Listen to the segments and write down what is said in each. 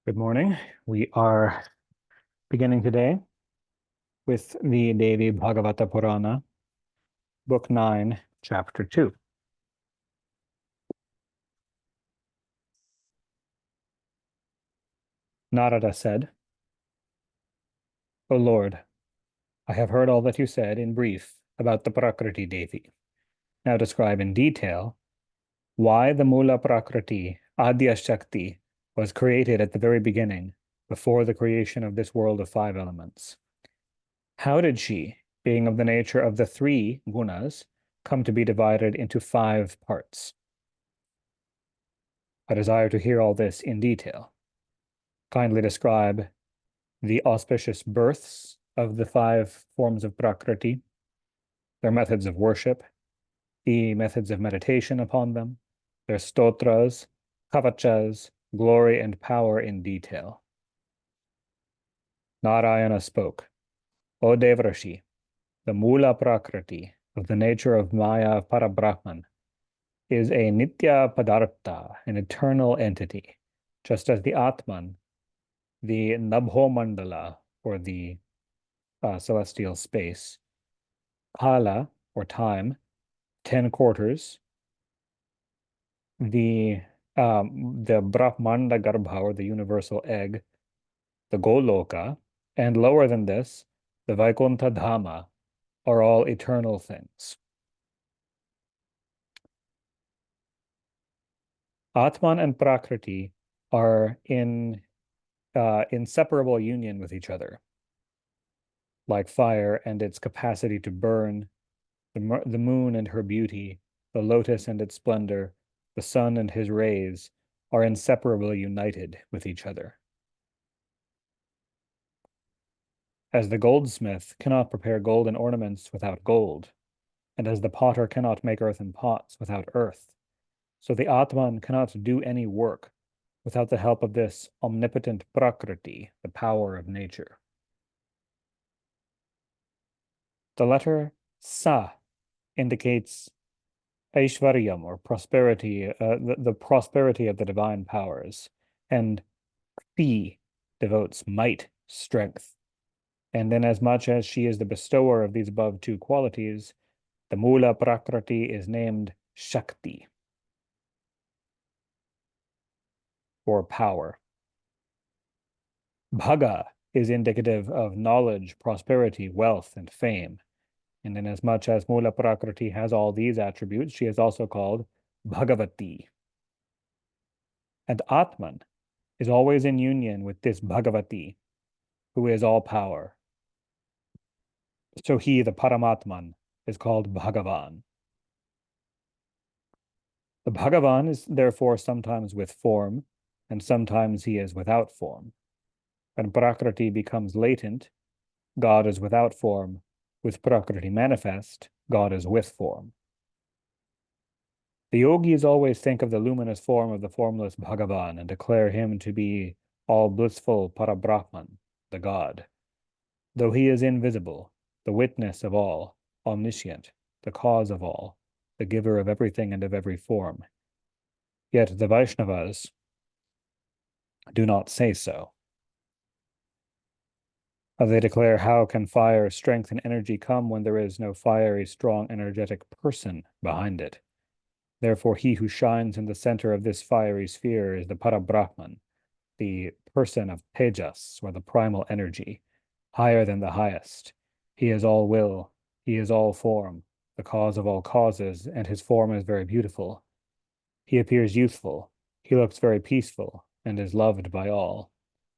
Good morning. We are beginning today with the Devi Bhagavata Purana, Book 9, Chapter 2. Narada said, O Lord, I have heard all that you said in brief about the Prakriti Devi. Now describe in detail why the Mula Prakriti, Adya Shakti, was created at the very beginning, before the creation of this world of five elements. How did she, being of the nature of the three gunas, come to be divided into five parts? I desire to hear all this in detail. Kindly describe the auspicious births of the five forms of Prakriti, their methods of worship, the methods of meditation upon them, their stotras, kavachas, glory, and power in detail. Narayana spoke, O Devrashi, the Mula Prakriti of the nature of Maya Parabrahman is a Nitya Padartha, an eternal entity, just as the Atman, the Nabho Mandala, or the celestial space, Kala, or time, 10 quarters, the Brahmanda Garbha, or the universal egg, the Goloka, and lower than this, the Vaikuntha Dhama, are all eternal things. Atman and Prakriti are in inseparable union with each other, like fire and its capacity to burn, the moon and her beauty, the lotus and its splendor, the sun and his rays are inseparably united with each other. As the goldsmith cannot prepare golden ornaments without gold, and as the potter cannot make earthen pots without earth, so the Atman cannot do any work without the help of this omnipotent Prakriti, the power of nature. The letter Sa indicates Aishvaryam, or prosperity, the prosperity of the divine powers, and Kti devotes might, strength. And inasmuch as she is the bestower of these above two qualities, the Mula Prakriti is named Shakti, or power. Bhaga is indicative of knowledge, prosperity, wealth, and fame. And inasmuch as Mula Prakriti has all these attributes, she is also called Bhagavati. And Atman is always in union with this Bhagavati, who is all power. So he, the Paramatman, is called Bhagavan. The Bhagavan is therefore sometimes with form, and sometimes he is without form. When Prakriti becomes latent, God is without form. With Prakriti manifest, God is with form. The yogis always think of the luminous form of the formless Bhagavan and declare him to be all blissful Parabrahman, the God. Though he is invisible, the witness of all, omniscient, the cause of all, the giver of everything and of every form. Yet the Vaishnavas do not say so. They declare, how can fire, strength, and energy come when there is no fiery, strong, energetic person behind it? Therefore, he who shines in the center of this fiery sphere is the Parabrahman, the person of Tejas, or the primal energy, higher than the highest. He is all will, he is all form, the cause of all causes, and his form is very beautiful. He appears youthful, he looks very peaceful, and is loved by all.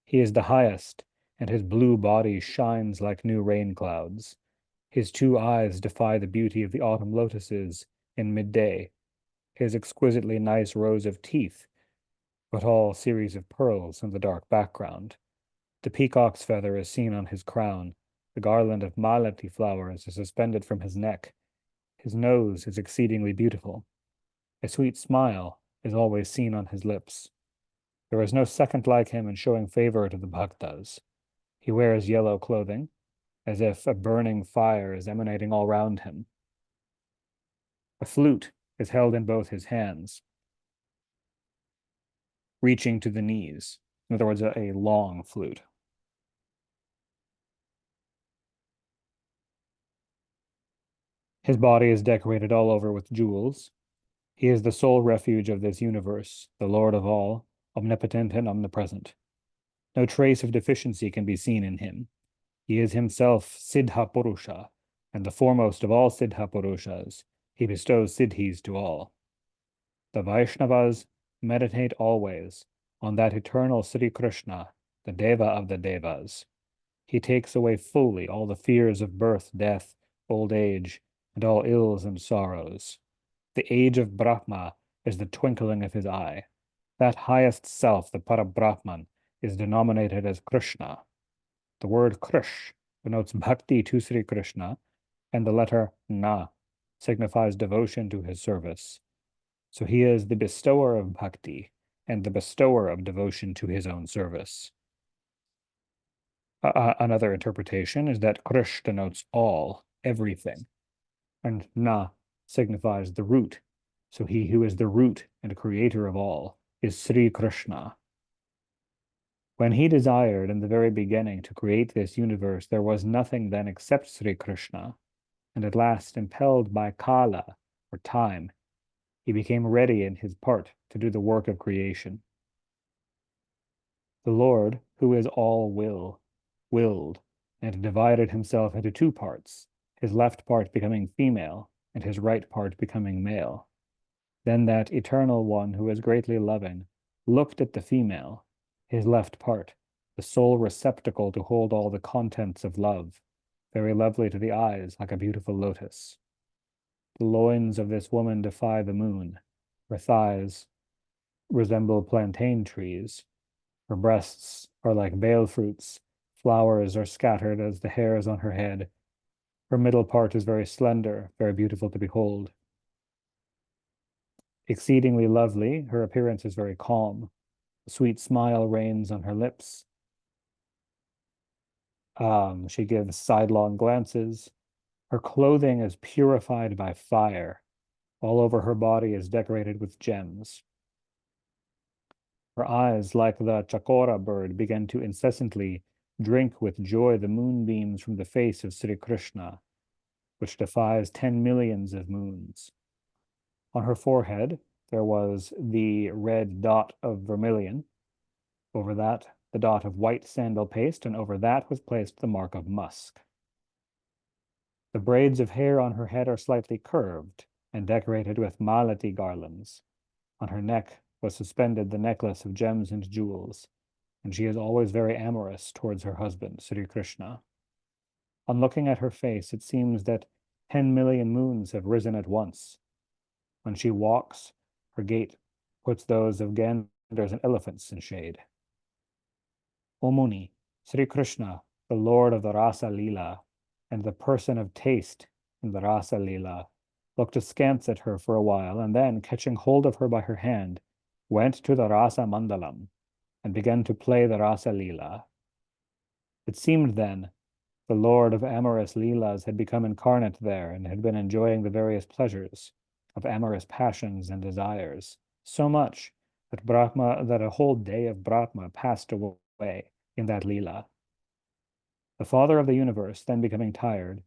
He is the highest, and his blue body shines like new rain clouds. His two eyes defy the beauty of the autumn lotuses in midday. His exquisitely nice rows of teeth, but all series of pearls in the dark background. The peacock's feather is seen on his crown. The garland of malati flowers is suspended from his neck. His nose is exceedingly beautiful. A sweet smile is always seen on his lips. There is no second like him in showing favor to the bhaktas. He wears yellow clothing, as if a burning fire is emanating all round him. A flute is held in both his hands, reaching to the knees. In other words, a long flute. His body is decorated all over with jewels. He is the sole refuge of this universe, the Lord of all, omnipotent and omnipresent. No trace of deficiency can be seen in him. He is himself Siddha Purusha, and the foremost of all Siddha Purushas. He bestows siddhis to all. The Vaishnavas meditate always on that eternal Sri Krishna, the Deva of the Devas. He takes away fully all the fears of birth, death, old age, and all ills and sorrows. The age of Brahma is the twinkling of his eye. That highest self, the Parabrahman, is denominated as Krishna. The word Krish denotes bhakti to Sri Krishna, and the letter Na signifies devotion to his service. So he is the bestower of bhakti and the bestower of devotion to his own service. Another interpretation is that Krish denotes all, everything, and Na signifies the root. So he who is the root and creator of all is Sri Krishna. When he desired in the very beginning to create this universe, there was nothing then except Sri Krishna, and at last, impelled by Kala, or time, he became ready in his part to do the work of creation. The Lord, who is all will, willed, and divided himself into two parts, his left part becoming female, and his right part becoming male. Then that eternal one who is greatly loving looked at the female, his left part, the sole receptacle to hold all the contents of love, very lovely to the eyes, like a beautiful lotus. The loins of this woman defy the moon. Her thighs resemble plantain trees. Her breasts are like bale fruits. Flowers are scattered as the hairs on her head. Her middle part is very slender, very beautiful to behold. Exceedingly lovely, her appearance is very calm. A sweet smile reigns on her lips. She gives sidelong glances. Her clothing is purified by fire. All over her body is decorated with gems. Her eyes, like the chakora bird, begin to incessantly drink with joy the moonbeams from the face of Sri Krishna, which defies 10 millions of moons. On her forehead, there was the red dot of vermilion. Over that, the dot of white sandal paste, and over that was placed the mark of musk. The braids of hair on her head are slightly curved and decorated with malati garlands. On her neck was suspended the necklace of gems and jewels, and she is always very amorous towards her husband, Sri Krishna. On looking at her face, it seems that 10 million moons have risen at once. When she walks, her gait puts those of ganders and elephants in shade. O Muni, Sri Krishna, the Lord of the Rasa Leela, and the person of taste in the Rasa Leela, looked askance at her for a while, and then, catching hold of her by her hand, went to the Rasa Mandalam and began to play the Rasa Leela. It seemed then the Lord of amorous Leelas had become incarnate there and had been enjoying the various pleasures of amorous passions and desires, so much that a whole day of Brahma passed away in that Leela. The Father of the universe, then becoming tired,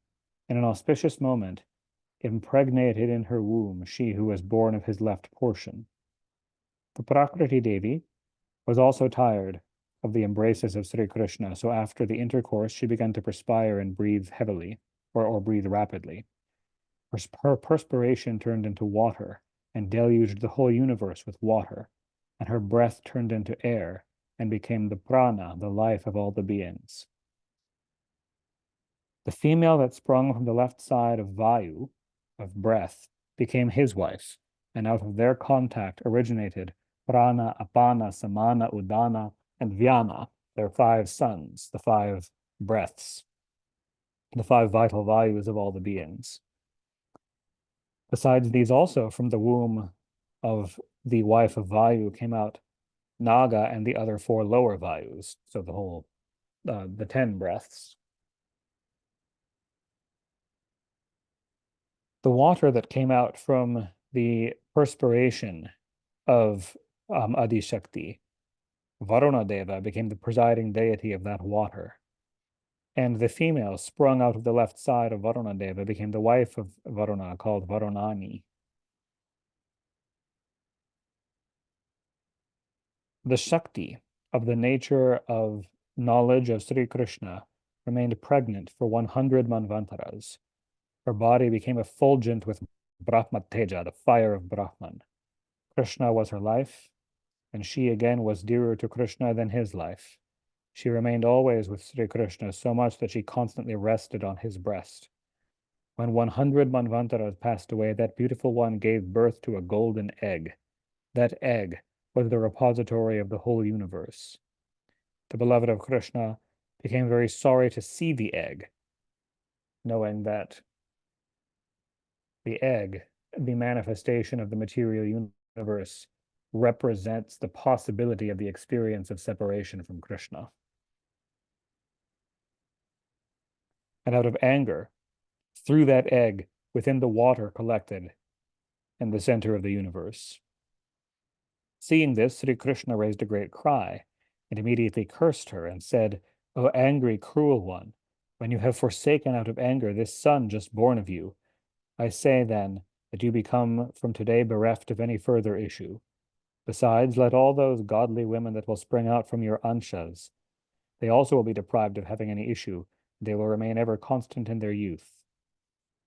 in an auspicious moment, impregnated in her womb she who was born of his left portion. The Prakriti Devi was also tired of the embraces of Sri Krishna, so after the intercourse she began to perspire and breathe heavily, or breathe rapidly. Her perspiration turned into water and deluged the whole universe with water, and her breath turned into air and became the prana, the life of all the beings. The female that sprung from the left side of Vayu, of breath, became his wife, and out of their contact originated Prana, Apana, Samana, Udana, and Vyana, their 5 sons, the 5 breaths, the 5 vital Vayus of all the beings. Besides these also, from the womb of the wife of Vayu came out Naga and the other 4 lower Vayus, so the 10 breaths. The water that came out from the perspiration of Adi Shakti Varuna Deva became the presiding deity of that water. And the female sprung out of the left side of Varuna Deva became the wife of Varuna, called Varunani. The Shakti of the nature of knowledge of Sri Krishna remained pregnant for 100 Manvantaras. Her body became effulgent with Brahma Teja, the fire of Brahman. Krishna was her life, and she again was dearer to Krishna than his life. She remained always with Sri Krishna so much that she constantly rested on his breast. When 100 Manvantaras passed away, that beautiful one gave birth to a golden egg. That egg was the repository of the whole universe. The beloved of Krishna became very sorry to see the egg, knowing that the egg, the manifestation of the material universe, represents the possibility of the experience of separation from Krishna. And out of anger, threw that egg within the water collected in the center of the universe. Seeing this, Sri Krishna raised a great cry and immediately cursed her and said, O angry, cruel one, when you have forsaken out of anger this son just born of you, I say then that you become from today bereft of any further issue. Besides, let all those godly women that will spring out from your anshas, they also will be deprived of having any issue. They will remain ever constant in their youth.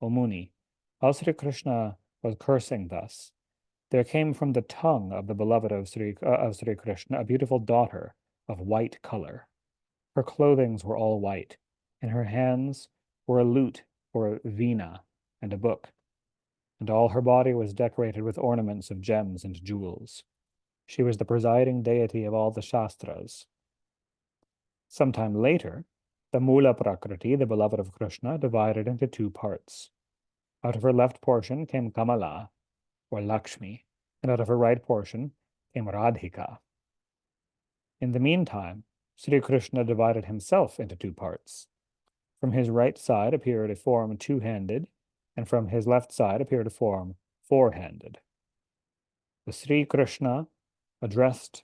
O Muni, while Sri Krishna was cursing thus, there came from the tongue of the beloved of Sri Krishna a beautiful daughter of white color. Her clothings were all white. In her hands were a lute or a veena and a book, and all her body was decorated with ornaments of gems and jewels. She was the presiding deity of all the Shastras. Sometime later, the Mula Prakriti, the beloved of Krishna, divided into two parts. Out of her left portion came Kamala, or Lakshmi, and out of her right portion came Radhika. In the meantime, Sri Krishna divided himself into two parts. From his right side appeared a form two-handed, and from his left side appeared a form four-handed. The Sri Krishna addressed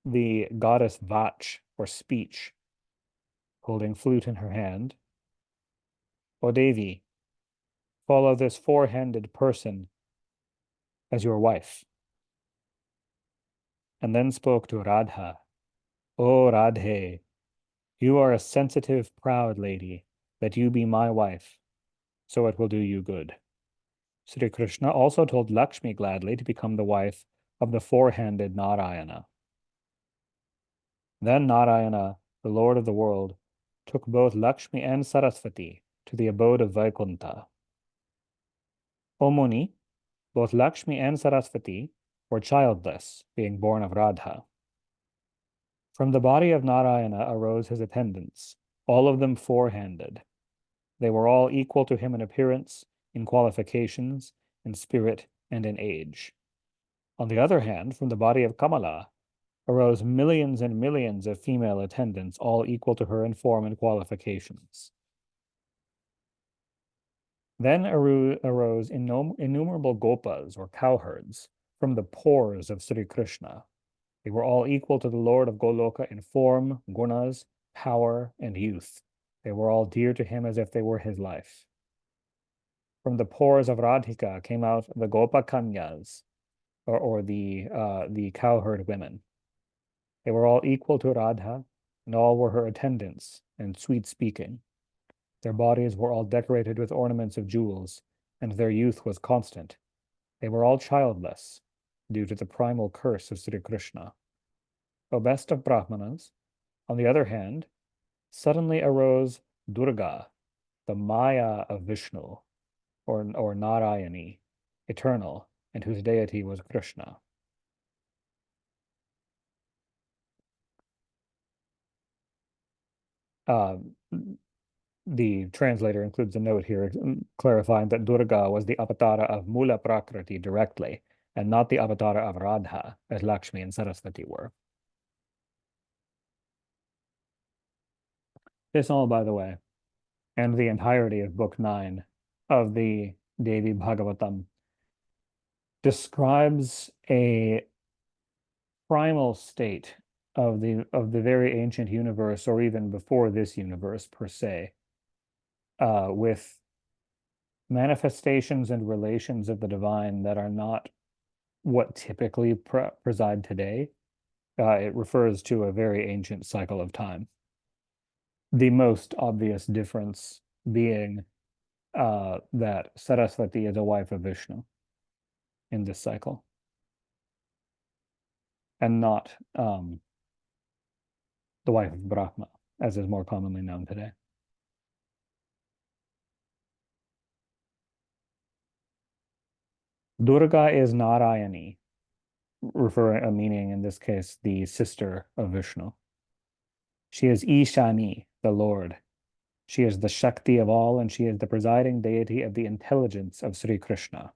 the goddess Vach, or speech, holding flute in her hand. O Devi, follow this four-handed person as your wife. And then spoke to Radha. O Radhe, you are a sensitive, proud lady, that you be my wife, so it will do you good. Sri Krishna also told Lakshmi gladly to become the wife of the four-handed Narayana. Then Narayana, the Lord of the world, took both Lakshmi and Saraswati to the abode of Vaikuntha. O Muni, both Lakshmi and Saraswati were childless, being born of Radha. From the body of Narayana arose his attendants, all of them four-handed. They were all equal to him in appearance, in qualifications, in spirit, and in age. On the other hand, from the body of Kamala arose millions and millions of female attendants, all equal to her in form and qualifications. Then arose innumerable gopas, or cowherds, from the pores of Sri Krishna. They were all equal to the Lord of Goloka in form, gunas, power, and youth. They were all dear to him as if they were his life. From the pores of Radhika came out the Gopa Kanyas, or the cowherd women. They were all equal to Radha, and all were her attendants and sweet speaking. Their bodies were all decorated with ornaments of jewels, and their youth was constant. They were all childless, due to the primal curse of Sri Krishna. O best of Brahmanas, on the other hand, suddenly arose Durga, the Maya of Vishnu, or Narayani, eternal, and whose deity was Krishna. The translator includes a note here clarifying that Durga was the avatara of Mula Prakriti directly, and not the avatara of Radha, as Lakshmi and Saraswati were. This all, by the way, and the entirety of Book 9 of the Devi Bhagavatam describes a primal state of the very ancient universe, or even before this universe per se, with manifestations and relations of the divine that are not what typically preside today. It refers to a very ancient cycle of time. The most obvious difference being that Saraswati is a wife of Vishnu in this cycle, and not the wife of Brahma, as is more commonly known today. Durga is Narayani, meaning in this case the sister of Vishnu. She is Ishani, the Lord. She is the Shakti of all, and she is the presiding deity of the intelligence of Sri Krishna.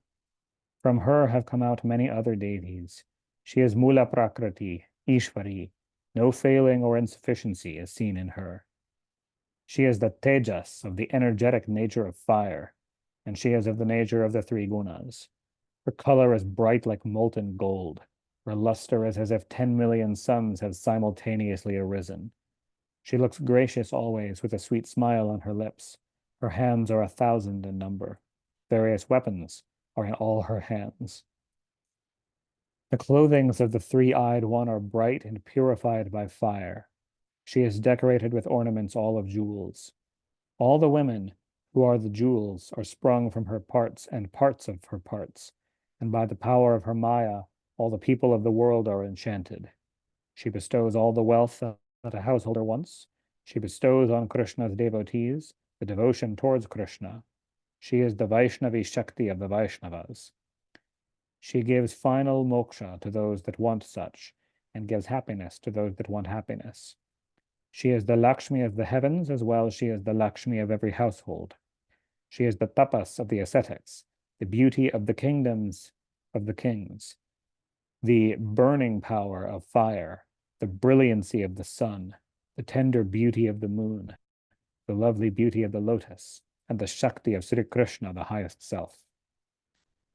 From her have come out many other deities. She is Mula Prakriti, Ishvari. No failing or insufficiency is seen in her. She is the Tejas of the energetic nature of fire, and she is of the nature of the three gunas. Her color is bright like molten gold. Her luster is as if 10 million suns have simultaneously arisen. She looks gracious always, with a sweet smile on her lips. Her hands are 1,000 in number. Various weapons are in all her hands. The clothings of the three-eyed one are bright and purified by fire. She is decorated with ornaments all of jewels. All the women who are the jewels are sprung from her parts and parts of her parts, and by the power of her Maya, all the people of the world are enchanted. She bestows all the wealth that a householder wants. She bestows on Krishna's devotees the devotion towards Krishna. She is the Vaishnavi Shakti of the Vaishnavas. She gives final moksha to those that want such, and gives happiness to those that want happiness. She is the Lakshmi of the heavens, as well as she is the Lakshmi of every household. She is the tapas of the ascetics, the beauty of the kingdoms of the kings, the burning power of fire, the brilliancy of the sun, the tender beauty of the moon, the lovely beauty of the lotus, and the Shakti of Sri Krishna, the highest self.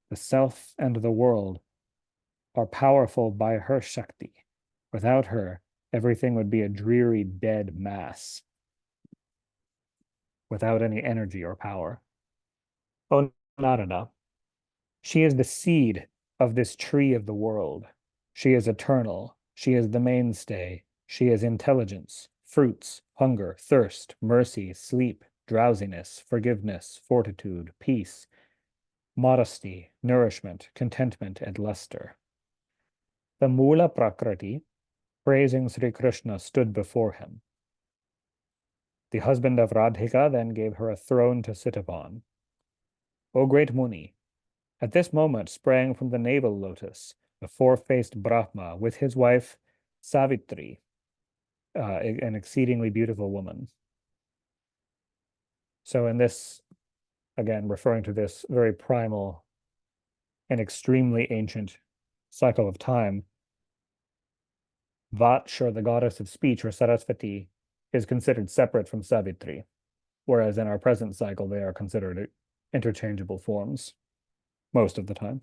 The self and the world are powerful by her Shakti. Without her, everything would be a dreary, dead mass without any energy or power. Oh, Narada, she is the seed of this tree of the world. She is eternal. She is the mainstay. She is intelligence, fruits, hunger, thirst, mercy, sleep, drowsiness, forgiveness, fortitude, peace, modesty, nourishment, contentment, and luster. The Mula Prakriti, praising Sri Krishna, stood before him. The husband of Radhika then gave her a throne to sit upon. O great Muni, at this moment sprang from the navel lotus the four-faced Brahma with his wife Savitri, an exceedingly beautiful woman. So in this, again, referring to this very primal and extremely ancient cycle of time, Vat, or the goddess of speech, or Saraswati, is considered separate from Savitri, whereas in our present cycle they are considered interchangeable forms most of the time.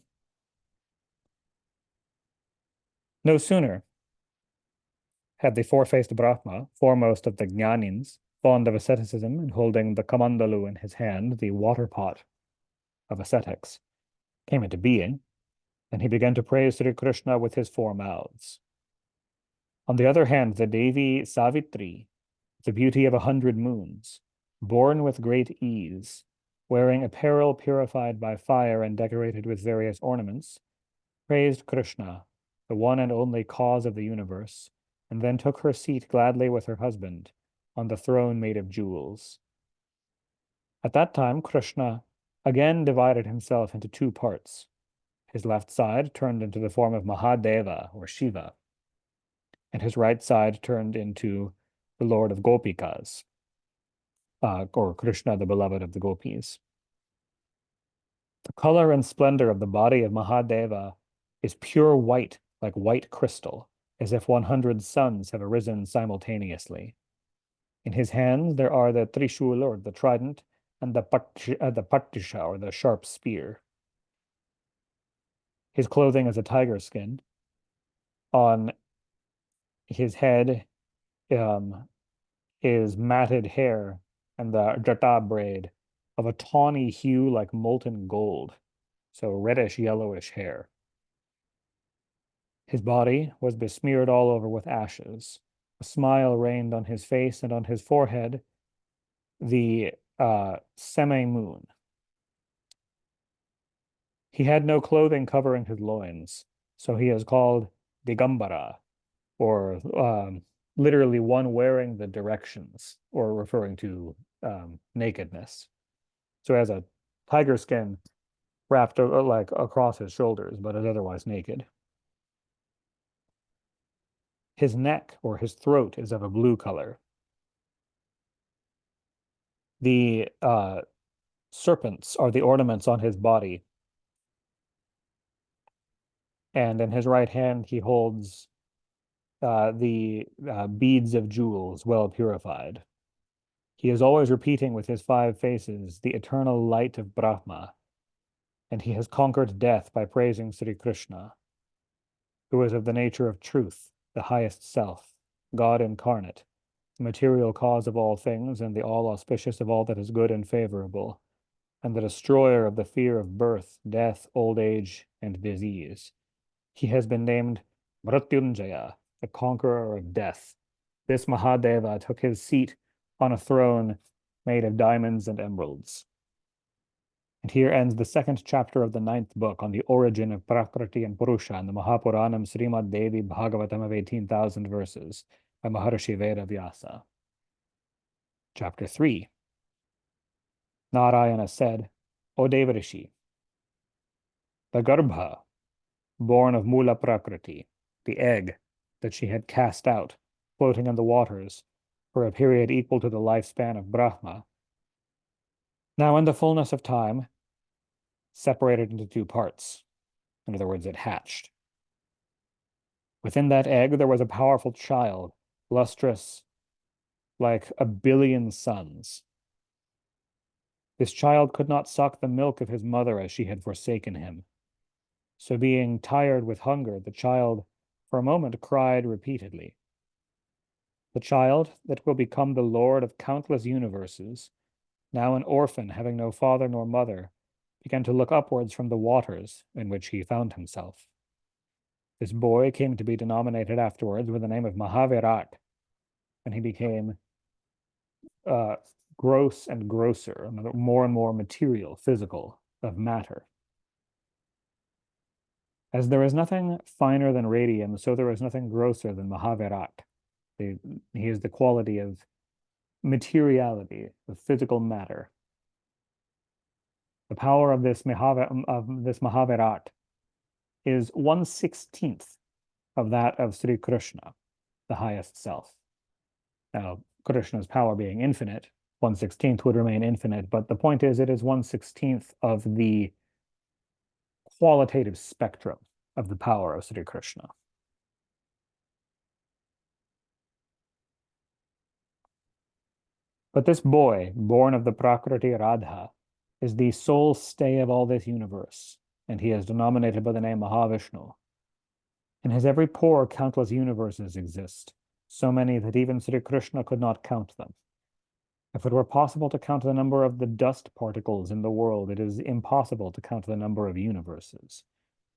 No sooner had the four-faced Brahma, foremost of the Jnanins, fond of asceticism and holding the kamandalu in his hand, the water pot of ascetics, came into being, and he began to praise Sri Krishna with his four mouths. On the other hand, the Devi Savitri, the beauty of 100 moons, born with great ease, wearing apparel purified by fire and decorated with various ornaments, praised Krishna, the one and only cause of the universe, and then took her seat gladly with her husband on the throne made of jewels. At that time, Krishna again divided himself into two parts. His left side turned into the form of Mahadeva, or Shiva, and his right side turned into the Lord of Gopikas, or Krishna, the beloved of the gopis. The color and splendor of the body of Mahadeva is pure white, like white crystal, as if 100 suns have arisen simultaneously. In his hands there are the Trishul, or the trident, and the Patisha, or the sharp spear. His clothing is a tiger skin. On His head is matted hair and the jata braid of a tawny hue like molten gold, so reddish yellowish hair. His body was besmeared all over with ashes. A smile reigned on his face, and on his forehead the semi-moon. He had no clothing covering his loins, so he is called Digambara, or literally one wearing the directions, or referring to nakedness. So he has a tiger skin wrapped like across his shoulders, but is otherwise naked. His neck or his throat is of a blue color. The serpents are the ornaments on his body, and in his right hand he holds the beads of jewels well purified. He is always repeating with his five faces the eternal light of Brahma, and he has conquered death by praising Sri Krishna, who is of the nature of truth, the highest self, God incarnate, the material cause of all things, and the all auspicious of all that is good and favorable, and the destroyer of the fear of birth, death, old age, and disease. He has been named Mrityunjaya, the conqueror of death. This Mahadeva took his seat on a throne made of diamonds and emeralds. And here ends the second chapter of the ninth book on the origin of Prakriti and Purusha in the Mahapuranam Srimad Devi Bhagavatam of 18,000 verses by Maharishi Veda Vyasa. Chapter 3. Narayana said, O Devarishi, the Garbha, born of Mula Prakriti, the egg that she had cast out, floating in the waters for a period equal to the lifespan of Brahma, now in the fullness of time, separated into two parts. In other words, it hatched. Within that egg, there was a powerful child, lustrous like a billion suns. This child could not suck the milk of his mother as she had forsaken him. So being tired with hunger, the child for a moment cried repeatedly. The child that will become the lord of countless universes, now an orphan having no father nor mother, began to look upwards from the waters in which he found himself. This boy came to be denominated afterwards with the name of Mahavirat, and he became gross and grosser, more and more material, physical, of matter. As there is nothing finer than radium, so there is nothing grosser than Mahavirat. He is the quality of materiality, of physical matter. The power of this Mahavirat is 1/16th of that of Sri Krishna, the highest self. Now, Krishna's power being infinite, 1/16th would remain infinite, but the point is it is 1/16th of the qualitative spectrum of the power of Sri Krishna. But this boy, born of the Prakriti Radha, is the sole stay of all this universe, and he is denominated by the name Mahavishnu. In his every pore, countless universes exist, so many that even Sri Krishna could not count them. If it were possible to count the number of the dust particles in the world, it is impossible to count the number of universes.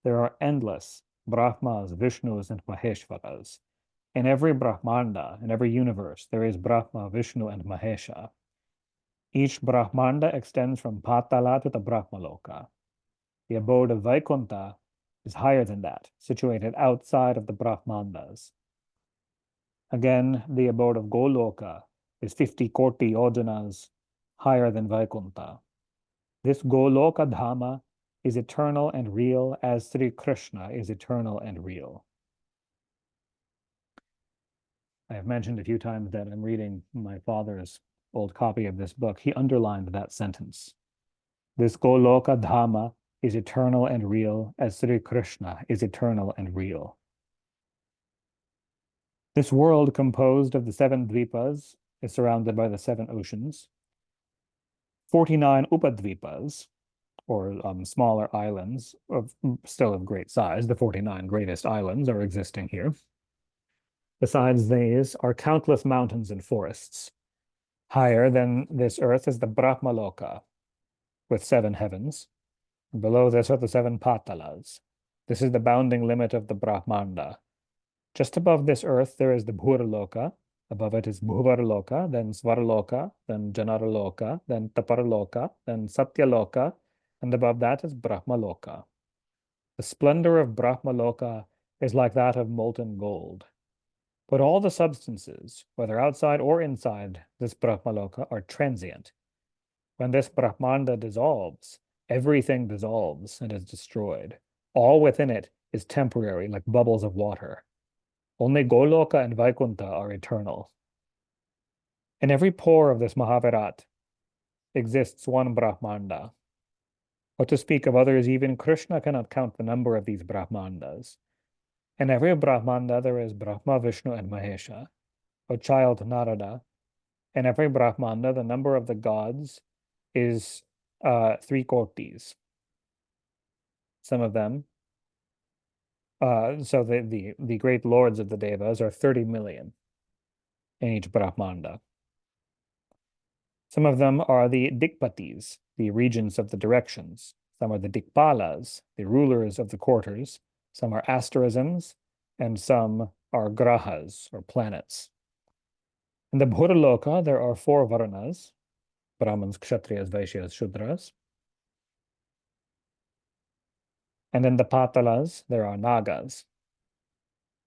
There are endless Brahmas, Vishnus, and Maheshwaras. In every Brahmanda, in every universe, there is Brahma, Vishnu, and Mahesha. Each Brahmanda extends from Patala to the Brahmaloka. The abode of Vaikuntha is higher than that, situated outside of the Brahmandas. Again, the abode of Goloka is 50 koti yojanas higher than Vaikuntha. This Goloka Dhama is eternal and real as Sri Krishna is eternal and real. I have mentioned a few times that I'm reading my father's old copy of this book. He underlined that sentence. This Goloka Dhama is eternal and real as Sri Krishna is eternal and real. This world composed of the 7 dvipas is surrounded by the 7 oceans. 49 upadvipas, or smaller islands, still of great size. The 49 greatest islands are existing here. Besides these are countless mountains and forests. Higher than this earth is the Brahmaloka, with 7 heavens. Below this are the 7 patalas. This is the bounding limit of the Brahmanda. Just above this earth there is the Bhuraloka. Above it is Bhuvaraloka, then Svaraloka, then Janaraloka, then Taparaloka, then Satyaloka, and above that is Brahmaloka. The splendor of Brahmaloka is like that of molten gold. But all the substances, whether outside or inside this Brahmaloka, are transient. When this Brahmanda dissolves, everything dissolves and is destroyed. All within it is temporary, like bubbles of water. Only Goloka and Vaikunta are eternal. In every pore of this Mahavirat exists one Brahmanda. What to speak of others, even Krishna cannot count the number of these Brahmandas. In every Brahmanda there is Brahma, Vishnu, and Mahesha. O child Narada, in every Brahmanda the number of the gods is 3 kotis. Some of them, so the great lords of the Devas are 30 million in each Brahmanda. Some of them are the Dikpatis, the regents of the directions. Some are the Dikpalas, the rulers of the quarters. Some are asterisms, and some are grahas, or planets. In the Bhuraloka, there are 4 Varanas, Brahmins, Kshatriyas, Vaishyas, Shudras. And in the Patalas, there are Nagas.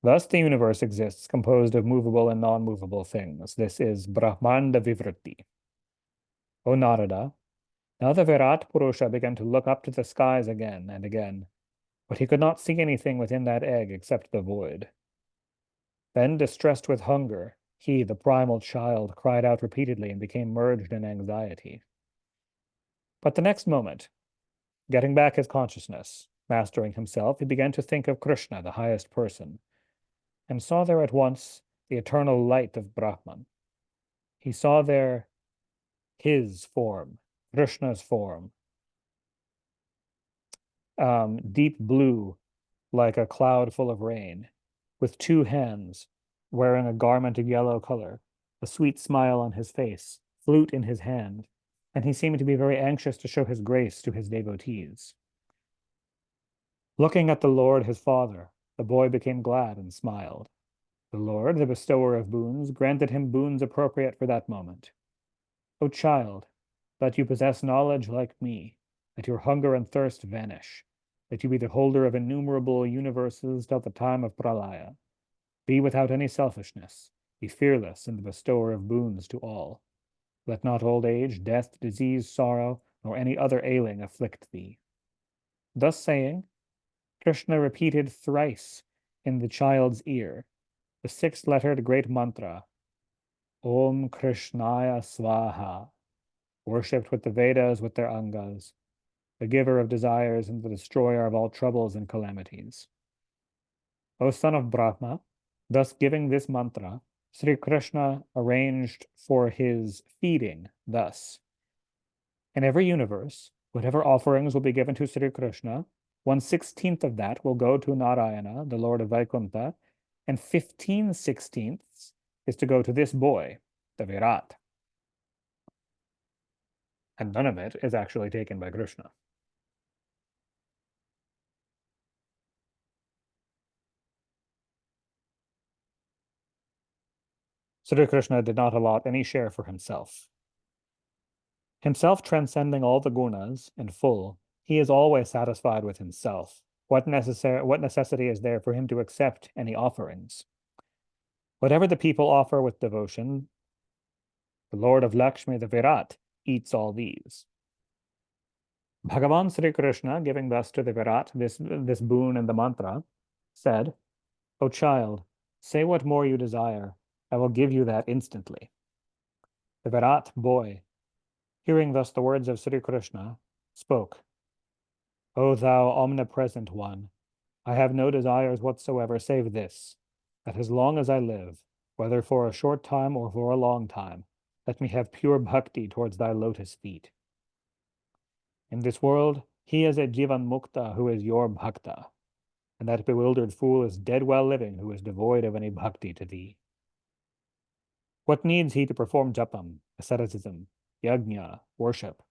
Thus, the universe exists composed of movable and non-movable things. This is Brahmanda Vivritti. O Narada, now the Virat Purusha began to look up to the skies again and again, but he could not see anything within that egg except the void. Then, distressed with hunger, he, the primal child, cried out repeatedly and became merged in anxiety. But the next moment, getting back his consciousness, mastering himself, he began to think of Krishna, the highest person, and saw there at once the eternal light of Brahman. He saw there his form, Krishna's form, deep blue, like a cloud full of rain, with 2 hands, wearing a garment of yellow color, a sweet smile on his face, flute in his hand, and he seemed to be very anxious to show his grace to his devotees. Looking at the Lord, his father, the boy became glad and smiled. The Lord, the bestower of boons, granted him boons appropriate for that moment. O child, that you possess knowledge like me, that your hunger and thirst vanish, that you be the holder of innumerable universes till the time of Pralaya. Be without any selfishness, be fearless in the bestower of boons to all. Let not old age, death, disease, sorrow, nor any other ailing afflict thee. Thus saying, Krishna repeated thrice in the child's ear the 6-lettered great mantra, Om Krishnaya Swaha, worshipped with the Vedas with their angas, the giver of desires and the destroyer of all troubles and calamities. O son of Brahma, thus giving this mantra, Sri Krishna arranged for his feeding thus. In every universe, whatever offerings will be given to Sri Krishna, 1/16 of that will go to Narayana, the Lord of Vaikuntha, and 15/16 is to go to this boy, the Virat. And none of it is actually taken by Krishna. Sri Krishna did not allot any share for himself. Himself transcending all the gunas in full, he is always satisfied with himself. What necessity is there for him to accept any offerings? Whatever the people offer with devotion, the Lord of Lakshmi, the Virat, eats all these. Bhagavan Sri Krishna, giving thus to the Virat this boon and the mantra, said, O child, say what more you desire. I will give you that instantly. The Virat boy, hearing thus the words of Sri Krishna, spoke, O thou omnipresent one, I have no desires whatsoever save this, that as long as I live, whether for a short time or for a long time, let me have pure bhakti towards thy lotus feet. In this world, he is a Jivan Mukta who is your bhakta. and that bewildered fool is dead while living who is devoid of any bhakti to thee. What needs he to perform japam, asceticism, yajna, worship,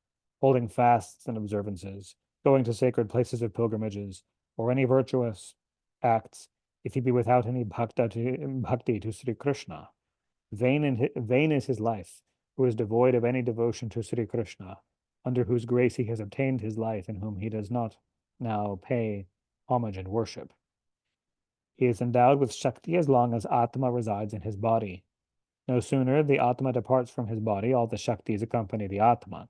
holding fasts and observances, going to sacred places of pilgrimages, or any virtuous acts, if he be without any bhakti to Sri Krishna? Vain is his life, who is devoid of any devotion to Sri Krishna, under whose grace he has obtained his life, and whom he does not now pay homage and worship. He is endowed with Shakti as long as Atma resides in his body. No sooner the Atma departs from his body, all the Shaktis accompany the Atma.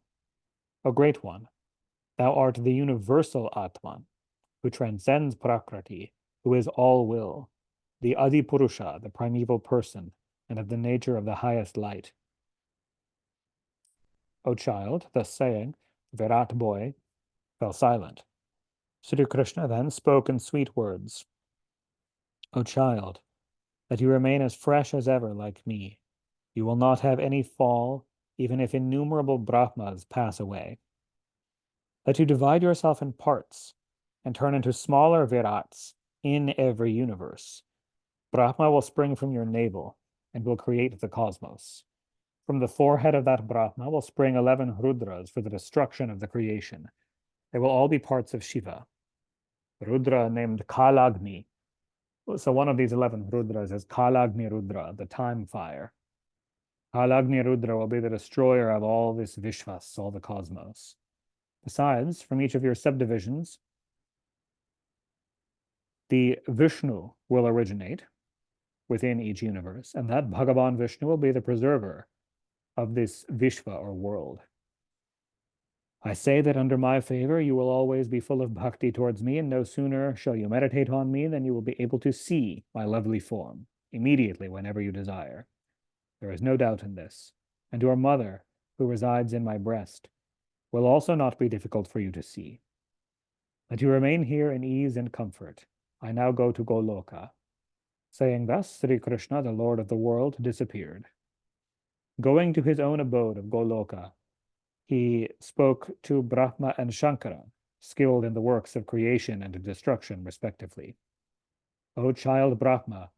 O Great One, thou art the universal Atman, who transcends Prakriti, who is all will, the Adi Purusha, the primeval person, and of the nature of the highest light. O child, thus saying, Virat boy fell silent. Sri Krishna then spoke in sweet words. O child, that you remain as fresh as ever like me. You will not have any fall, even if innumerable Brahmas pass away. That you divide yourself in parts and turn into smaller Virats in every universe. Brahma will spring from your navel and will create the cosmos. From the forehead of that Brahma will spring 11 Rudras for the destruction of the creation. They will all be parts of Shiva. Rudra named Kalagni. So one of these 11 Rudras is Kalagni Rudra, the time fire. Kalagni Rudra will be the destroyer of all this Vishvas, all the cosmos. Besides, from each of your subdivisions, the Vishnu will originate within each universe, and that Bhagavan Vishnu will be the preserver of this Vishva or world. I say that under my favor you will always be full of bhakti towards me, and no sooner shall you meditate on me than you will be able to see my lovely form immediately whenever you desire. There is no doubt in this. And your mother, who resides in my breast, will also not be difficult for you to see. Let you remain here in ease and comfort. I now go to Goloka. Saying thus, Sri Krishna, the Lord of the world, disappeared. Going to his own abode of Goloka, he spoke to Brahma and Shankara, skilled in the works of creation and destruction, respectively. O child Brahma,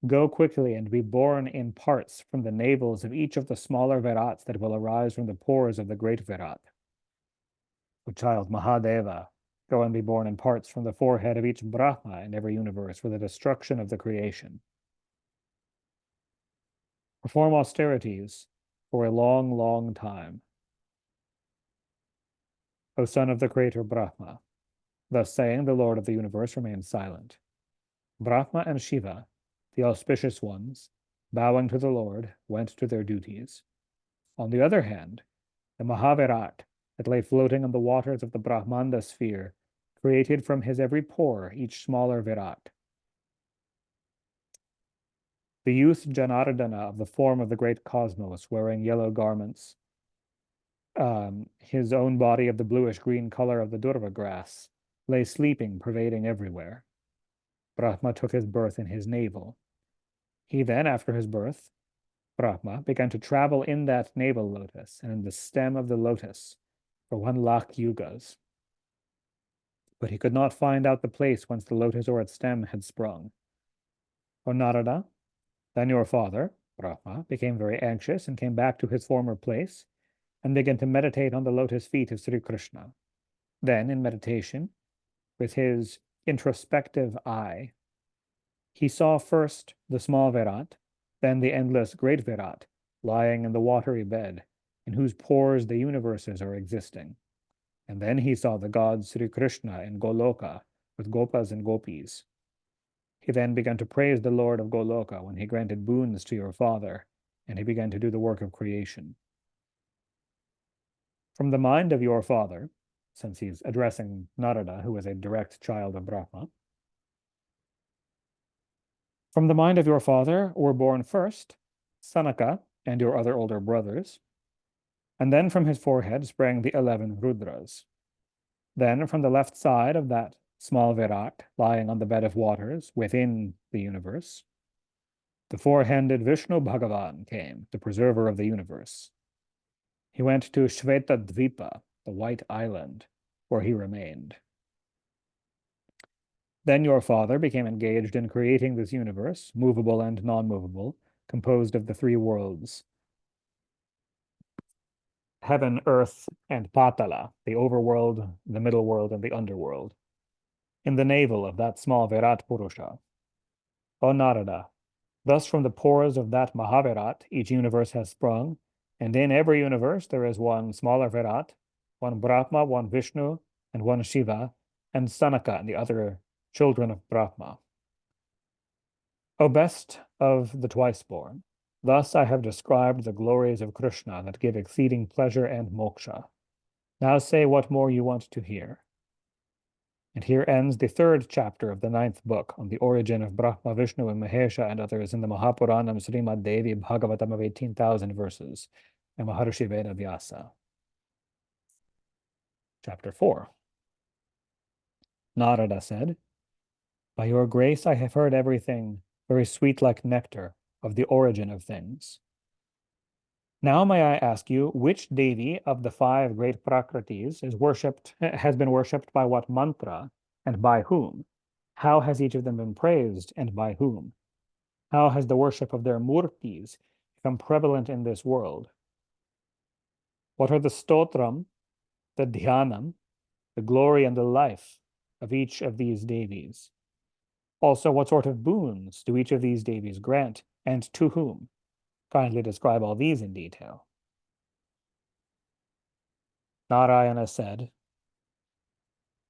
go quickly and be born in parts from the navels of each of the smaller Virats that will arise from the pores of the great Virat. O child Mahadeva, go and be born in parts from the forehead of each Brahma in every universe for the destruction of the creation. Perform austerities for a long, long time. O son of the creator Brahma. Thus saying, the Lord of the universe remained silent. Brahma and Shiva, the auspicious ones, bowing to the Lord, went to their duties. On the other hand, the Mahavirat that lay floating on the waters of the Brahmanda sphere created from his every pore each smaller Virat. The youth Janardana of the form of the great cosmos, wearing yellow garments, his own body of the bluish-green color of the durva grass, lay sleeping, pervading everywhere. Brahma took his birth in his navel. He then, after his birth, Brahma began to travel in that navel lotus and in the stem of the lotus for 1,00,000 yugas. But he could not find out the place whence the lotus or its stem had sprung. O Narada, then your father, Brahma, became very anxious and came back to his former place and began to meditate on the lotus feet of Sri Krishna. Then, in meditation, with his introspective eye, he saw first the small Virat, then the endless great Virat, lying in the watery bed, in whose pores the universes are existing. And then he saw the god Sri Krishna in Goloka, with Gopas and Gopis. He then began to praise the Lord of Goloka when he granted boons to your father, and he began to do the work of creation. From the mind of your father, since he's addressing Narada, who is a direct child of Brahma, from the mind of your father were born first Sanaka and your other older brothers, and then from his forehead sprang the 11 Rudras. Then from the left side of that small Virat lying on the bed of waters within the universe, the four-handed Vishnu Bhagavan came, the preserver of the universe. He went to Shveta Dvipa, the White Island, where he remained. Then your father became engaged in creating this universe, movable and non-movable, composed of the three worlds, heaven, earth, and Patala, the overworld, the middle world, and the underworld, in the navel of that small Virat Purusha. O Narada, thus from the pores of that Mahavirat each universe has sprung, and in every universe there is one smaller Virat, one Brahma, one Vishnu, and one Shiva, and Sanaka and the other children of Brahma. O best of the twice-born, thus I have described the glories of Krishna that give exceeding pleasure and moksha. Now say what more you want to hear. And here ends the third chapter of the ninth book on the origin of Brahma, Vishnu, and Mahesha and others in the Mahapuranam Srimad Devi Bhagavatam of 18,000 verses and Maharishi Veda Vyasa. Chapter 4. Narada said, by your grace I have heard everything very sweet like nectar of the origin of things. Now may I ask you, which Devi of the five great Prakritis has been worshipped by what mantra, and by whom? How has each of them been praised, and by whom? How has the worship of their murtis become prevalent in this world? What are the stotram, the dhyanam, the glory and the life of each of these Devis? Also, what sort of boons do each of these Devis grant, and to whom? Kindly describe all these in detail. Narayana said,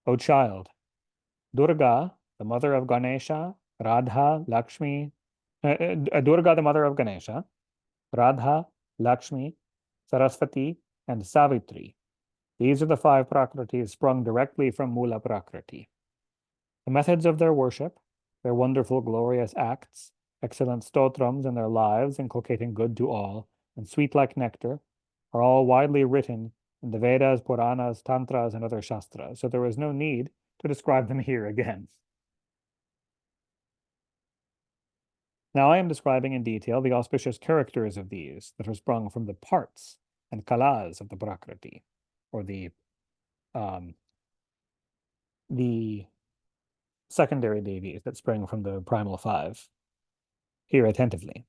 O child, Durga, the mother of Ganesha, Radha, Lakshmi, Durga, the mother of Ganesha, Radha, Lakshmi, Saraswati, and Savitri. These are the five Prakritis sprung directly from Mula Prakriti. The methods of their worship, their wonderful, glorious acts, excellent stotrams in their lives, inculcating good to all, and sweet like nectar, are all widely written in the Vedas, Puranas, Tantras, and other Shastras, so there is no need to describe them here again. Now I am describing in detail the auspicious characters of these that are sprung from the parts and kalas of the Prakriti, or the secondary devis that spring from the primal five. Hear attentively.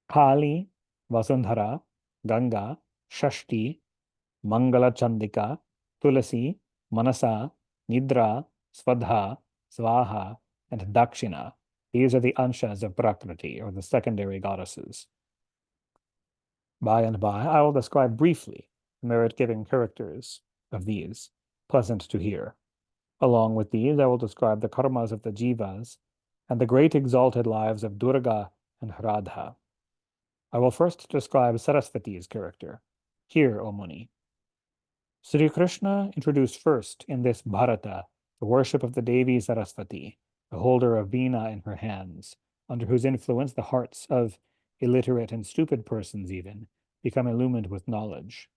Kali, Vasundhara, Ganga, Shashti, Mangala Chandika, Tulasi, Manasa, Nidra, Svadha, Svaha, and Dakshina. These are the anshas of Prakriti, or the secondary goddesses. By and by, I will describe briefly the merit-giving characters of these, pleasant to hear. Along with these, I will describe the karmas of the jivas and the great exalted lives of Durga and Radha. I will first describe Saraswati's character. Hear, O Muni. Sri Krishna introduced first in this Bharata the worship of the Devi Saraswati, the holder of Veena in her hands, under whose influence the hearts of illiterate and stupid persons even become illumined with knowledge.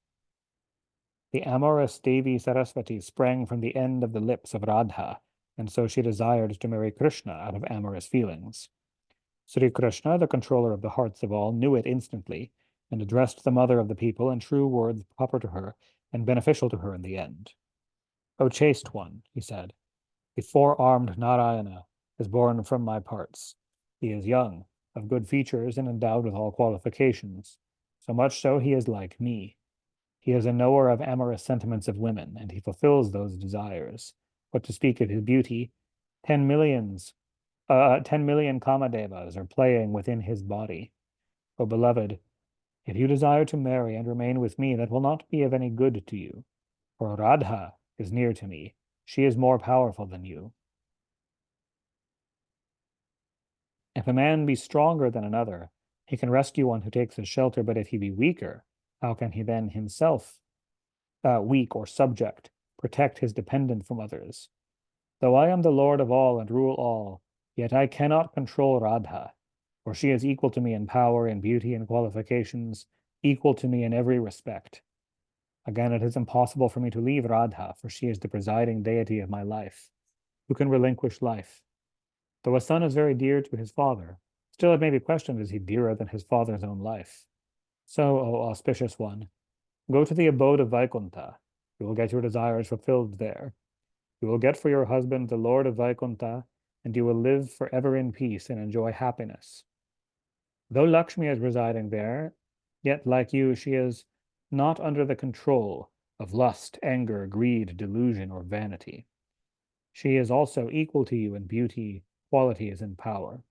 The amorous Devi Saraswati sprang from the end of the lips of Radha, and so she desired to marry Krishna out of amorous feelings. Sri Krishna, the controller of the hearts of all, knew it instantly, and addressed the mother of the people in true words proper to her and beneficial to her in the end. O chaste one, he said, the four-armed Narayana is born from my parts. He is young, of good features, and endowed with all qualifications. So much so he is like me. He is a knower of amorous sentiments of women, and he fulfills those desires. What to speak of his beauty, 10 million Kamadevas are playing within his body. O beloved, if you desire to marry and remain with me, that will not be of any good to you. For Radha is near to me. She is more powerful than you. If a man be stronger than another, he can rescue one who takes his shelter, but if he be weaker, how can he then himself, weak or subject, protect his dependent from others? Though I am the Lord of all and rule all, yet I cannot control Radha, for she is equal to me in power, in beauty, and qualifications, equal to me in every respect. Again, it is impossible for me to leave Radha, for she is the presiding deity of my life. Who can relinquish life? Though a son is very dear to his father, still it may be questioned, is he dearer than his father's own life? So, O auspicious one, go to the abode of Vaikuntha. You will get your desires fulfilled there. You will get for your husband the Lord of Vaikuntha, and you will live forever in peace and enjoy happiness. Though Lakshmi is residing there, yet like you, she is not under the control of lust, anger, greed, delusion, or vanity. She is also equal to you in beauty, qualities, and power.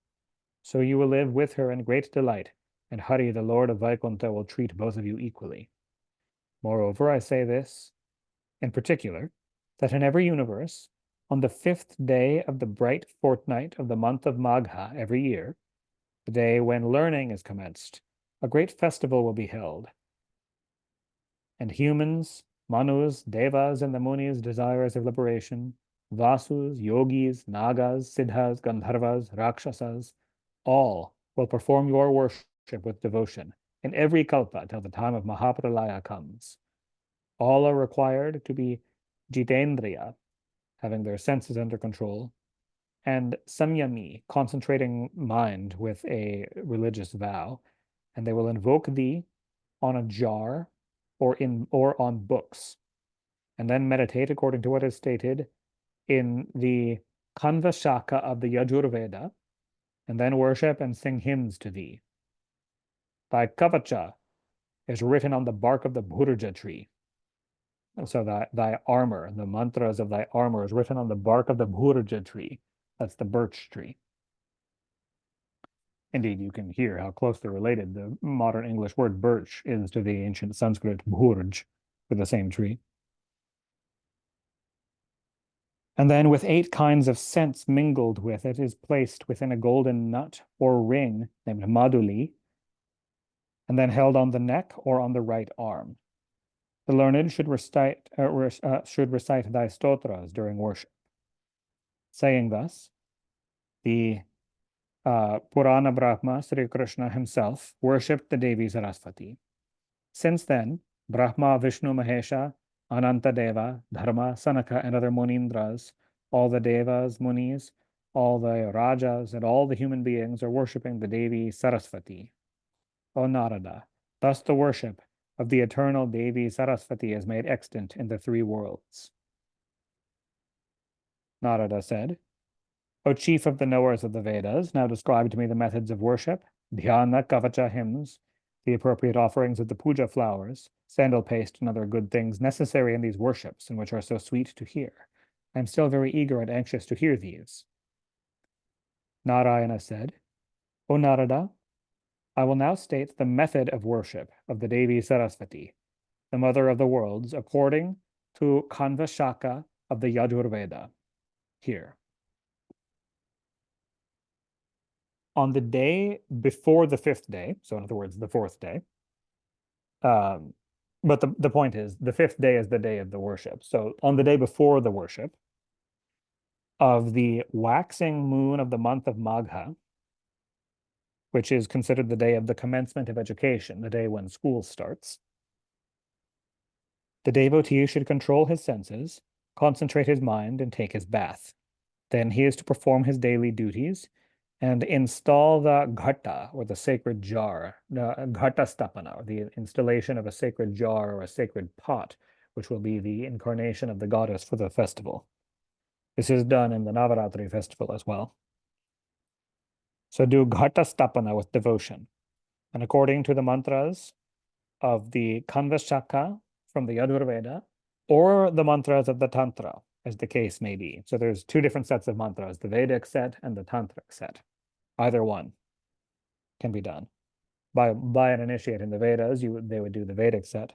So you will live with her in great delight, and Hari, the Lord of Vaikuntha, will treat both of you equally. Moreover, I say this in particular, that in every universe, on the 5th day of the bright fortnight of the month of Magha every year, the day when learning is commenced, a great festival will be held. And humans, Manus, Devas, and the Munis desirous of liberation, Vasus, Yogis, Nagas, Siddhas, Gandharvas, Rakshasas, all will perform your worship with devotion in every kalpa till the time of Mahapralaya comes. All are required to be Jitendriya, having their senses under control, and Samyami, concentrating mind with a religious vow, and they will invoke thee on a jar or on books, and then meditate according to what is stated in the Kanva Shaka of the Yajurveda, and then worship and sing hymns to thee. Thy kavacha is written on the bark of the bhurja tree. So thy armor, the mantras of thy armor is written on the bark of the bhurja tree. That's the birch tree. Indeed, you can hear how closely related the modern English word birch is to the ancient Sanskrit bhurj, for the same tree. And then with 8 kinds of scents mingled with it is placed within a golden nut or ring named maduli, and then held on the neck or on the right arm. The learned should recite thy stotras during worship. Saying thus, the Purana Brahma, Sri Krishna himself, worshipped the Devi Saraswati. Since then, Brahma, Vishnu, Mahesha, Ananta Deva, Dharma, Sanaka, and other Munindras, all the Devas, Munis, all the Rajas, and all the human beings are worshipping the Devi Saraswati. O Narada, thus the worship of the eternal Devi Saraswati is made extant in the 3 worlds. Narada said, O chief of the knowers of the Vedas, now describe to me the methods of worship, dhyana, kavacha hymns, the appropriate offerings of the puja flowers, sandal paste, and other good things necessary in these worships, and which are so sweet to hear. I am still very eager and anxious to hear these. Narayana said, O Narada, I will now state the method of worship of the Devi Saraswati, the mother of the worlds, according to Kanva Shaka of the Yajurveda. Here. On the day before the 5th day, so in other words, the 4th day, but the point is, the 5th day is the day of the worship. So on the day before the worship of the waxing moon of the month of Magha, which is considered the day of the commencement of education, the day when school starts, the devotee should control his senses, concentrate his mind, and take his bath. Then he is to perform his daily duties and install the ghata, or the sacred jar, the ghata stapana, or the installation of a sacred jar or a sacred pot, which will be the incarnation of the goddess for the festival. This is done in the Navaratri festival as well. So do ghata stapana with devotion. And according to the mantras of the Kanvashaka from the Yajurveda, or the mantras of the Tantra, as the case may be. So there's 2 different sets of mantras, the Vedic set and the Tantric set. Either one can be done. By an initiate in the Vedas, they would do the Vedic set.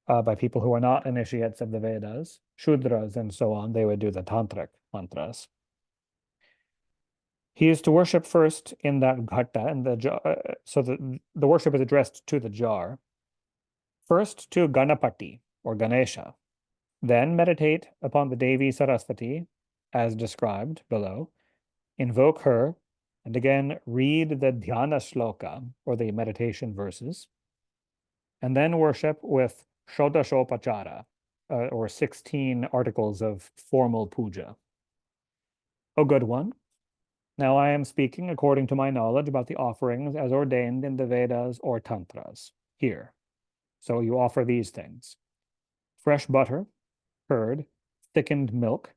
By people who are not initiates of the Vedas, Shudras and so on, they would do the Tantric mantras. He is to worship first in that ghata, and so the worship is addressed to the jar. First to Ganapati, or Ganesha. Then meditate upon the Devi Saraswati, as described below. Invoke her, and again read the dhyana shloka, or the meditation verses. And then worship with shodashopachara, or 16 articles of formal puja. O good one, now I am speaking according to my knowledge about the offerings as ordained in the Vedas or Tantras. Here. So you offer these things: fresh butter, curd, thickened milk,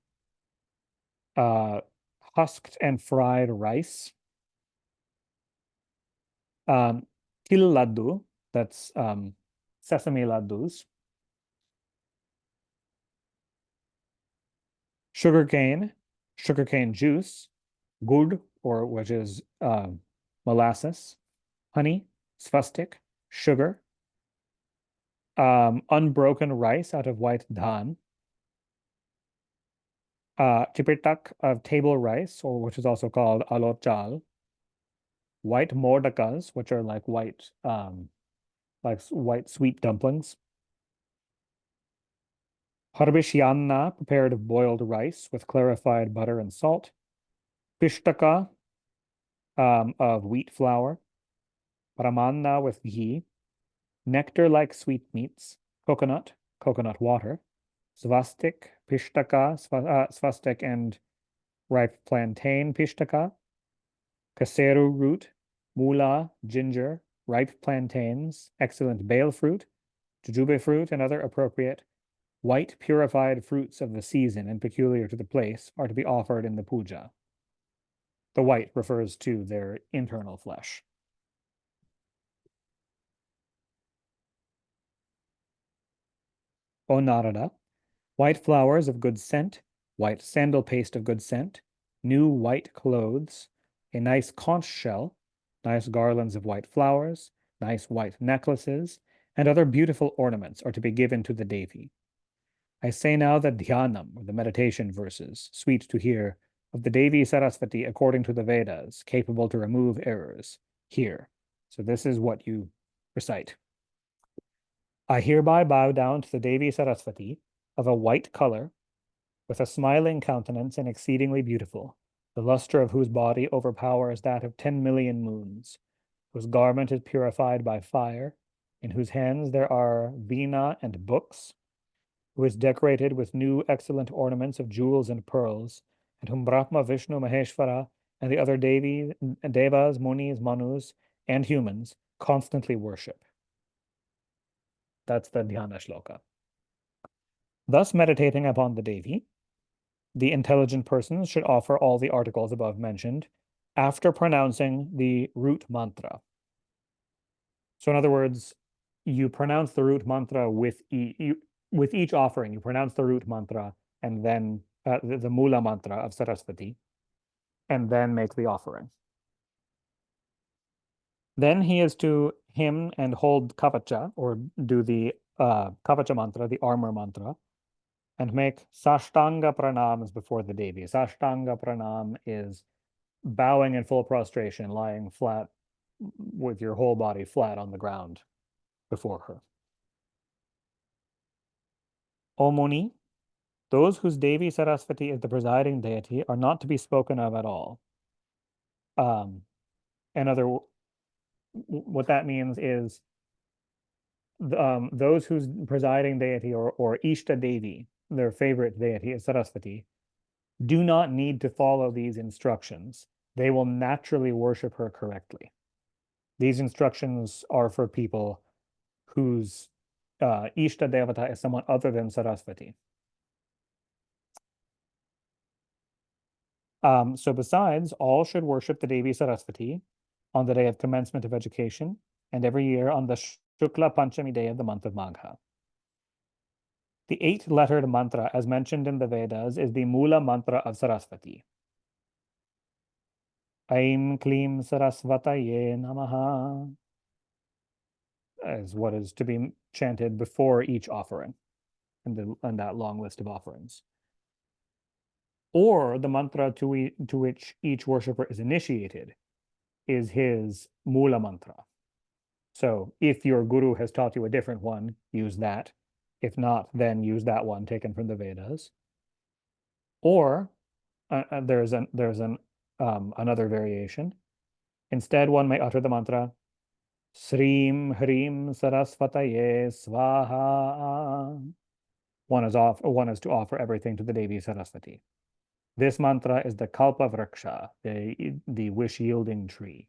uh, husked and fried rice, til laddu, that's sesame laddus, sugarcane juice, gud, or which is molasses, honey, svastik, sugar, unbroken rice out of white dhan, chipitak of table rice, or which is also called alochal, white mordakas, which are like white sweet dumplings, harbishyanna, prepared of boiled rice with clarified butter and salt, pishtaka, of wheat flour, paramanna with ghee, nectar-like sweetmeats, coconut water, svastik, pishtaka, svastik and ripe plantain pishtaka, kaseru root, mula, ginger, ripe plantains, excellent bale fruit, jujube fruit, and other appropriate white purified fruits of the season and peculiar to the place are to be offered in the puja. The white refers to their internal flesh. O Narada, white flowers of good scent, white sandal paste of good scent, new white clothes, a nice conch shell, nice garlands of white flowers, nice white necklaces, and other beautiful ornaments are to be given to the Devi. I say now the dhyanam, or the meditation verses, sweet to hear, of the Devi Sarasvati according to the Vedas, capable to remove errors, here. So this is what you recite. I hereby bow down to the Devi Sarasvati, of a white color, with a smiling countenance and exceedingly beautiful, the luster of whose body overpowers that of 10,000,000 moons, whose garment is purified by fire, in whose hands there are veena and books, who is decorated with new excellent ornaments of jewels and pearls, and whom Brahma, Vishnu, Maheshvara, and the other devas, munis, manus, and humans constantly worship. That's the dhyana shloka. Thus meditating upon the Devi, the intelligent persons should offer all the articles above mentioned after pronouncing the root mantra. So in other words, you pronounce the root mantra with each offering. You pronounce the root mantra and then the mula mantra of Saraswati, and then make the offering. Then he is to hymn and hold kavacha, or do the kavacha mantra, the armor mantra, and make sashtanga pranams before the Devi. Sashtanga pranam is bowing in full prostration, lying flat with your whole body flat on the ground before her. O Muni, those whose Devi Saraswati is the presiding deity are not to be spoken of at all. What that means is those whose presiding deity or Ishta Devi, their favorite deity is Saraswati, do not need to follow these instructions. They will naturally worship her correctly. These instructions are for people whose Ishta Devata is someone other than Saraswati. So besides, all should worship the Devi Saraswati on the day of commencement of education and every year on the Shukla Panchami day of the month of Magha. The 8-lettered mantra, as mentioned in the Vedas, is the Mula mantra of Saraswati. Aim Klim Sarasvataye Namaha is what is to be chanted before each offering in that long list of offerings. Or the mantra to which each worshiper is initiated is his Mula mantra. So if your guru has taught you a different one, use that. If not, then use that one taken from the Vedas. Or there's another variation. Instead, one may utter the mantra Srim Hrim Sarasvataye Swaha. One is to offer everything to the Devi Saraswati. This mantra is the Kalpa Vriksha, the wish-yielding tree.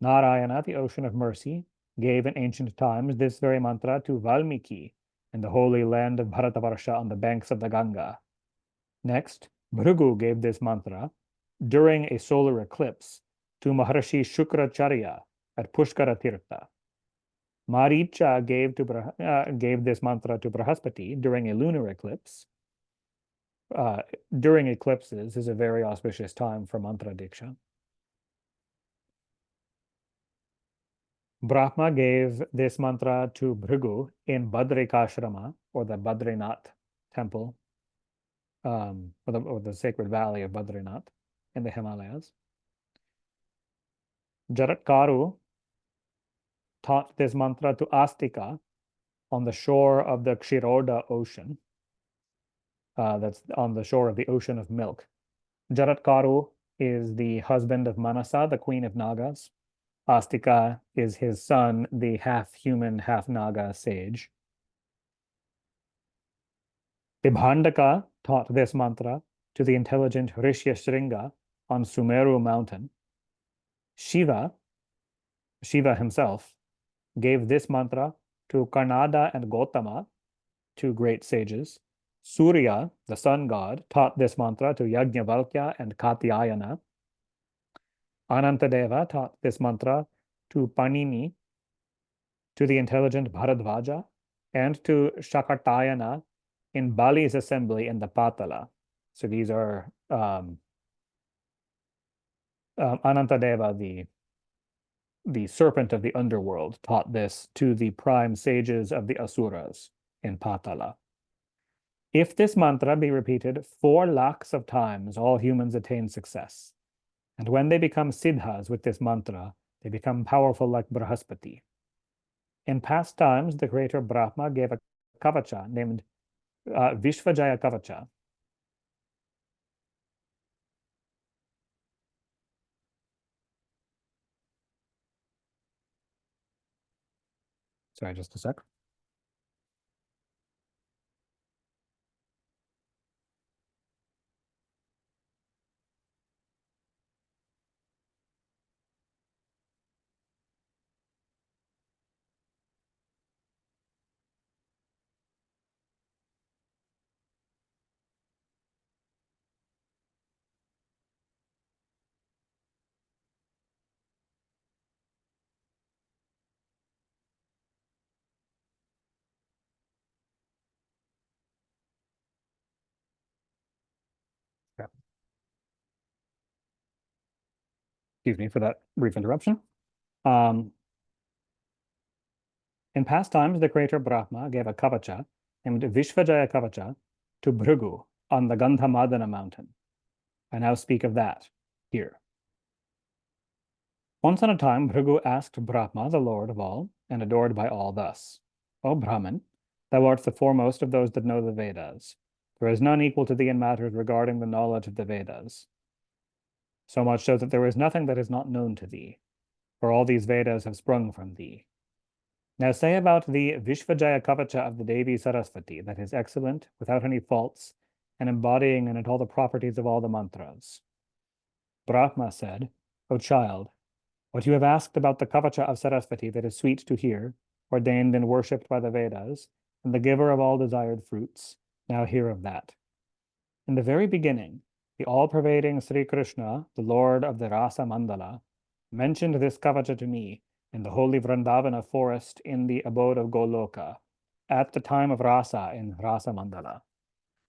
Narayana, the ocean of mercy, gave in ancient times this very mantra to Valmiki in the holy land of Bharatavarsha on the banks of the Ganga. Next, Bhrigu gave this mantra during a solar eclipse to Maharshi Shukracharya at Pushkara Tirtha. Maricha gave this mantra to Brahaspati during a lunar eclipse. During eclipses is a very auspicious time for mantra diksha. Brahma gave this mantra to Bhrigu in Badrikashrama, or the Badrinath temple, or the sacred valley of Badrinath in the Himalayas. Jaratkaru taught this mantra to Astika on the shore of the Kshiroda ocean. That's on the shore of the ocean of milk. Jaratkaru is the husband of Manasa, the queen of Nagas. Astika is his son, the half-human, half-Naga sage. Vibhandaka taught this mantra to the intelligent Rishyashringa on Sumeru mountain. Shiva himself, gave this mantra to Karnada and Gotama, two great sages. Surya, the sun god, taught this mantra to Yajnavalkya and Katyayana. Anantadeva taught this mantra to Panini, to the intelligent Bharadvaja, and to Shakatayana in Bali's assembly in the Patala. So these are Anantadeva, the serpent of the underworld, taught this to the prime sages of the Asuras in Patala. If this mantra be repeated 4 lakhs of times, all humans attain success. And when they become siddhas with this mantra, they become powerful like Brahaspati. In past times, the greater Brahma gave a kavacha named Vishvajaya Kavacha. Sorry, just a sec. Okay. Excuse me for that brief interruption. In past times, the greater Brahma gave a kavacha named Vishvajaya Kavacha to Bhrigu on the Gandhamadana mountain. I now speak of that here. Once on a time, Bhrigu asked Brahma, the lord of all, and adored by all, thus: O Brahman, thou art the foremost of those that know the Vedas. There is none equal to thee in matters regarding the knowledge of the Vedas. So much so that there is nothing that is not known to thee, for all these Vedas have sprung from thee. Now say about the Vishvajaya Kavacha of the Devi Saraswati that is excellent, without any faults, and embodying in it all the properties of all the mantras. Brahma said, O child, what you have asked about the Kavacha of Saraswati that is sweet to hear, ordained and worshipped by the Vedas, and the giver of all desired fruits, now hear of that. In the very beginning, the all-pervading Sri Krishna, the Lord of the Rasa Mandala, mentioned this Kavacha to me in the holy Vrindavana forest in the abode of Goloka, at the time of Rasa in Rasa Mandala.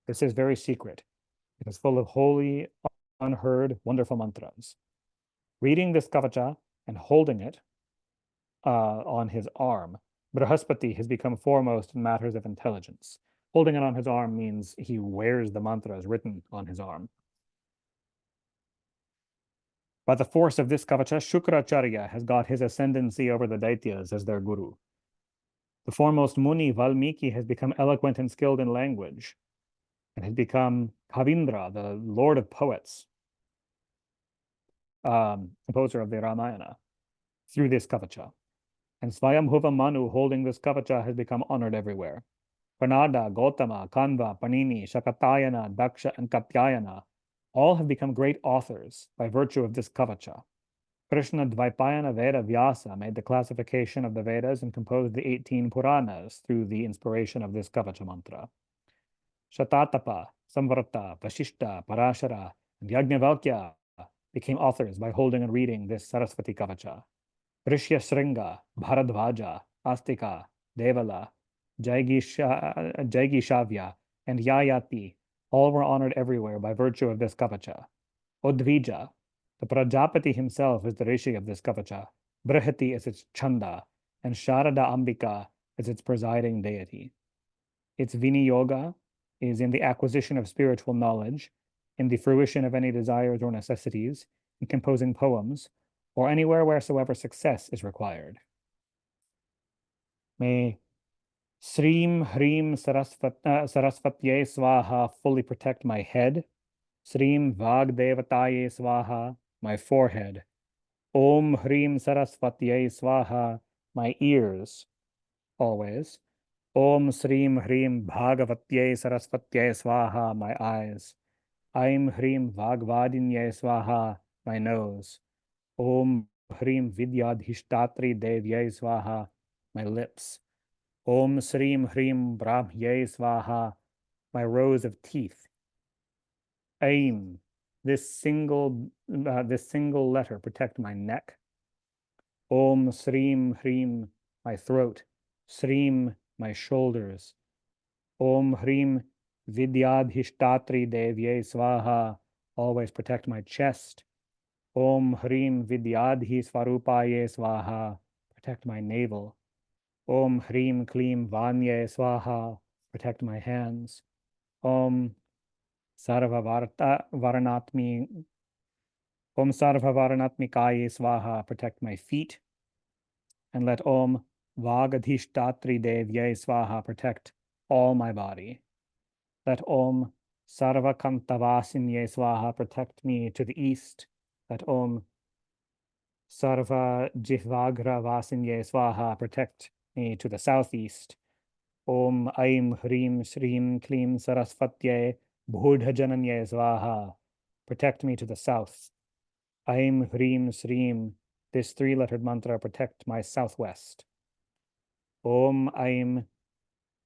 This is very secret. It is full of holy, unheard, wonderful mantras. Reading this Kavacha and holding it on his arm, Brahaspati has become foremost in matters of intelligence. Holding it on his arm means he wears the mantras written on his arm. By the force of this Kavacha, Shukracharya has got his ascendancy over the Daityas as their guru. The foremost Muni, Valmiki, has become eloquent and skilled in language, and has become Kavindra, the lord of poets, composer of the Ramayana, through this Kavacha. And Swayambhuva Manu, holding this Kavacha, has become honored everywhere. Pranada, Gotama, Kanva, Panini, Shakatayana, Daksha, and Katyayana all have become great authors by virtue of this Kavacha. Krishna Dvaipayana Veda Vyasa made the classification of the Vedas and composed the 18 Puranas through the inspiration of this Kavacha mantra. Shatatapa, Samvarta, Vashishta, Parashara, and Yajnavalkya became authors by holding and reading this Saraswati Kavacha. Rishya Shringa, Bharadvaja, Astika, Devala, Jaigishavya, and Yayati all were honored everywhere by virtue of this Kavacha. Udvija, the Prajapati himself is the Rishi of this Kavacha. Brihati is its Chanda, and Sharada Ambika is its presiding deity. Its Viniyoga is in the acquisition of spiritual knowledge, in the fruition of any desires or necessities, in composing poems, or anywhere wheresoever success is required. May Srim Hrim Sarasvatye Swaha fully protect my head. Srim Vagdevataye Swaha, my forehead. Om Hrim Sarasvatye Swaha, my ears, always. Om Srim Hrim Bhagavatye Sarasvatye Swaha, my eyes. Aim Hrim Vagvadinye Swaha, my nose. Om Hrim Vidyadhishtatri Devye Swaha, my lips. Om Srim Hrim Brahmye Swaha, my rows of teeth. Aim, this single letter protect my neck. Om Srim Hrim, my throat. Srim, my shoulders. Om Hrim Vidyadhishtatri Devye Swaha, always protect my chest. Om Hrim Vidyadhi Svarupaye Swaha, protect my navel. Om Hrim Klim Vanye Swaha, protect my hands. Om Sarva Varanatmi Kaye Swaha, protect my feet. And let Om Vagadhishtatri Devye Swaha protect all my body. Let Om Sarva Kantavasinye Swaha protect me to the east. Let Om Sarva Jihvagra Vasinye Swaha protect me to the southeast. Om Aim Hrim Shrim Klim Sarasvatye Bhudhajananye Swaha protect me to the south. Aim Hrim Shrim, this three-lettered mantra protect my southwest. Om Aim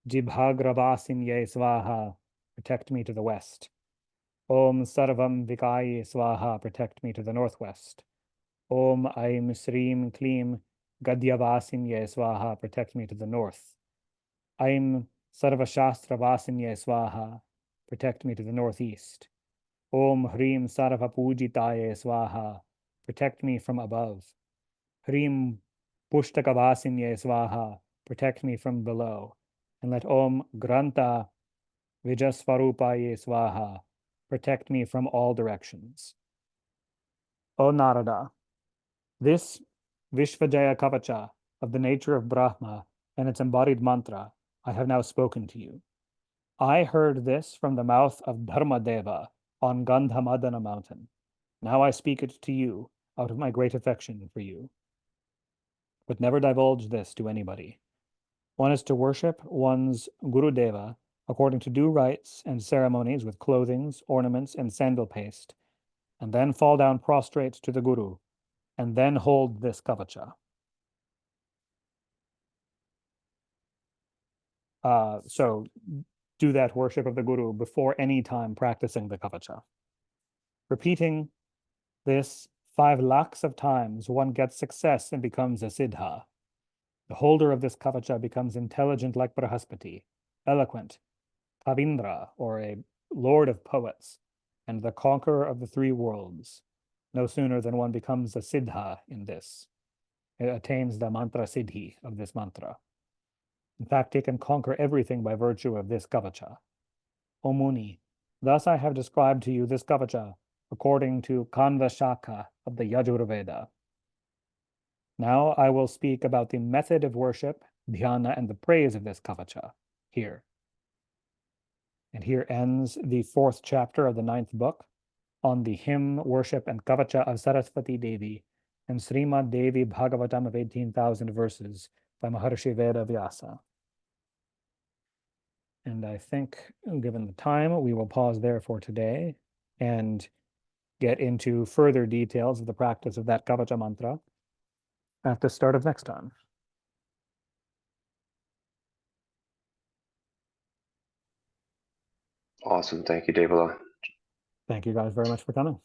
Jibhagravasinye Swaha protect me to the west. Om Sarvam Vikaye Swaha protect me to the northwest. Om Aim Srim Klim Gadyavasinye Swaha protect me to the north. Aim Sarvashastravasinya Swaha protect me to the northeast. Om Hrim Sarvapujitaye Swaha protect me from above. Hrim Pushtakavasinye Swaha protect me from below. And let Om Granta Vijasvarupaye Swaha protect me from all directions. O Narada, this Vishvajaya Kavacha of the nature of Brahma and its embodied mantra I have now spoken to you. I heard this from the mouth of Dharmadeva on Gandhamadana mountain. Now I speak it to you out of my great affection for you. But never divulge this to anybody. One is to worship one's Guru Deva according to due rites and ceremonies with clothings, ornaments, and sandal paste, and then fall down prostrate to the Guru, and then hold this kavacha. So do that worship of the Guru before any time practicing the kavacha. Repeating this 5 lakhs of times, one gets success and becomes a siddha. The holder of this kavacha becomes intelligent like Brahaspati, eloquent, Kavindra, or a lord of poets, and the conqueror of the 3 worlds. No sooner than one becomes a siddha in this. It attains the mantra siddhi of this mantra. In fact, it can conquer everything by virtue of this kavacha. O Muni, thus I have described to you this kavacha according to Kanva Shaka of the Yajurveda. Now I will speak about the method of worship, dhyana, and the praise of this kavacha here. And here ends the 4th chapter of the 9th book on the hymn, worship, and kavacha of Saraswati Devi and Srimad Devi Bhagavatam of 18,000 verses by Maharshi Veda Vyasa. And I think, given the time, we will pause there for today and get into further details of the practice of that kavacha mantra at the start of next time. Awesome. Thank you, Devi. Thank you guys very much for coming.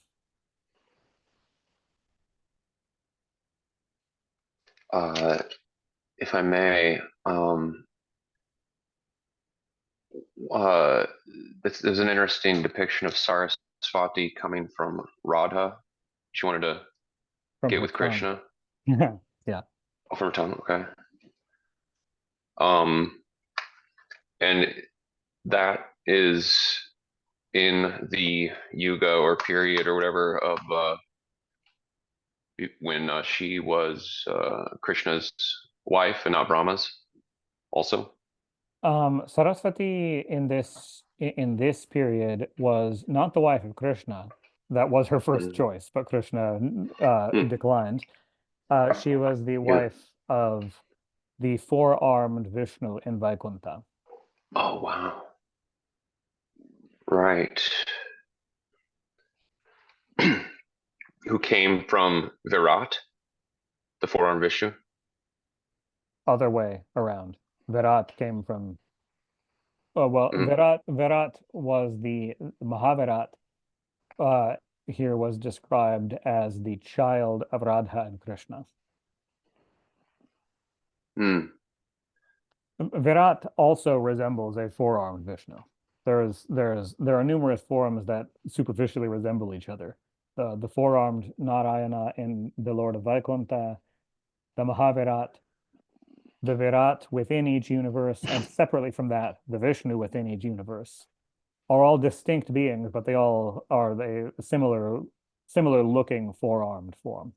Uh, if I may, uh, there's an interesting depiction of Saraswati coming from Radha. She wanted to From get her with tongue. Krishna. Yeah. Oh, from her tongue. Okay. Um, and that is in the yuga or period or whatever of when she was Krishna's wife and not Brahma's. Also. Saraswati in this period was not the wife of Krishna. That was her first Mhm. choice, but Krishna Hmm. declined. She was the Yeah. wife of the four-armed Vishnu in Vaikuntha. Oh wow. Right. Who came from Virat, the four-armed Vishnu. Other way around. Virat came from, oh, well, Mhm. Virat was the Mahavirat, uh, here was described as the child of Radha and Krishna. Hmm. Virat also resembles a four-armed Vishnu. There are numerous forms that superficially resemble each other. The four-armed Narayana in the Lord of Vaikuntha, the Mahavirat, the Virat within each universe, and separately from that, the Vishnu within each universe are all distinct beings, but they all are the similar looking four-armed form.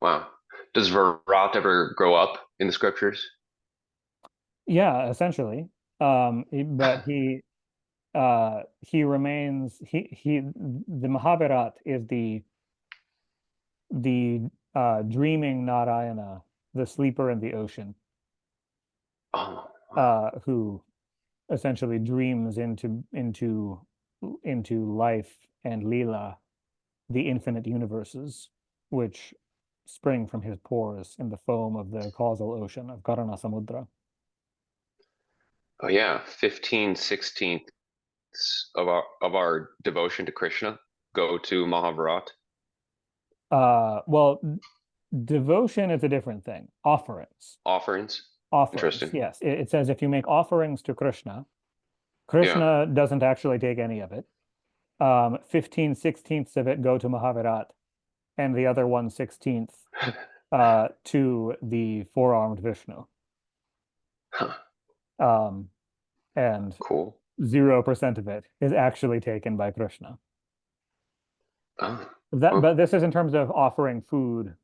Wow. Does Virat ever grow up in the scriptures? Yeah, essentially. But he remains he the Mahabharat is the dreaming Narayana, the sleeper in the ocean, Oh, wow. who essentially dreams into life and Leela, the infinite universes, which spring from his pores in the foam of the causal ocean of Karana Samudra. Oh yeah. 15/16 of our devotion to Krishna go to Mahabharat Well, devotion is a different thing. Offerings. offerings. Offerings, Interesting. yes. It says if you make offerings to Krishna, Yeah. Krishna doesn't actually take any of it. 15/16 of it go to Mahavirat, and the other 1/16 to the four-armed Vishnu. Huh. Um, and Cool. 0% of it is actually taken by Krishna. Oh. Oh. But this is in terms of offering food,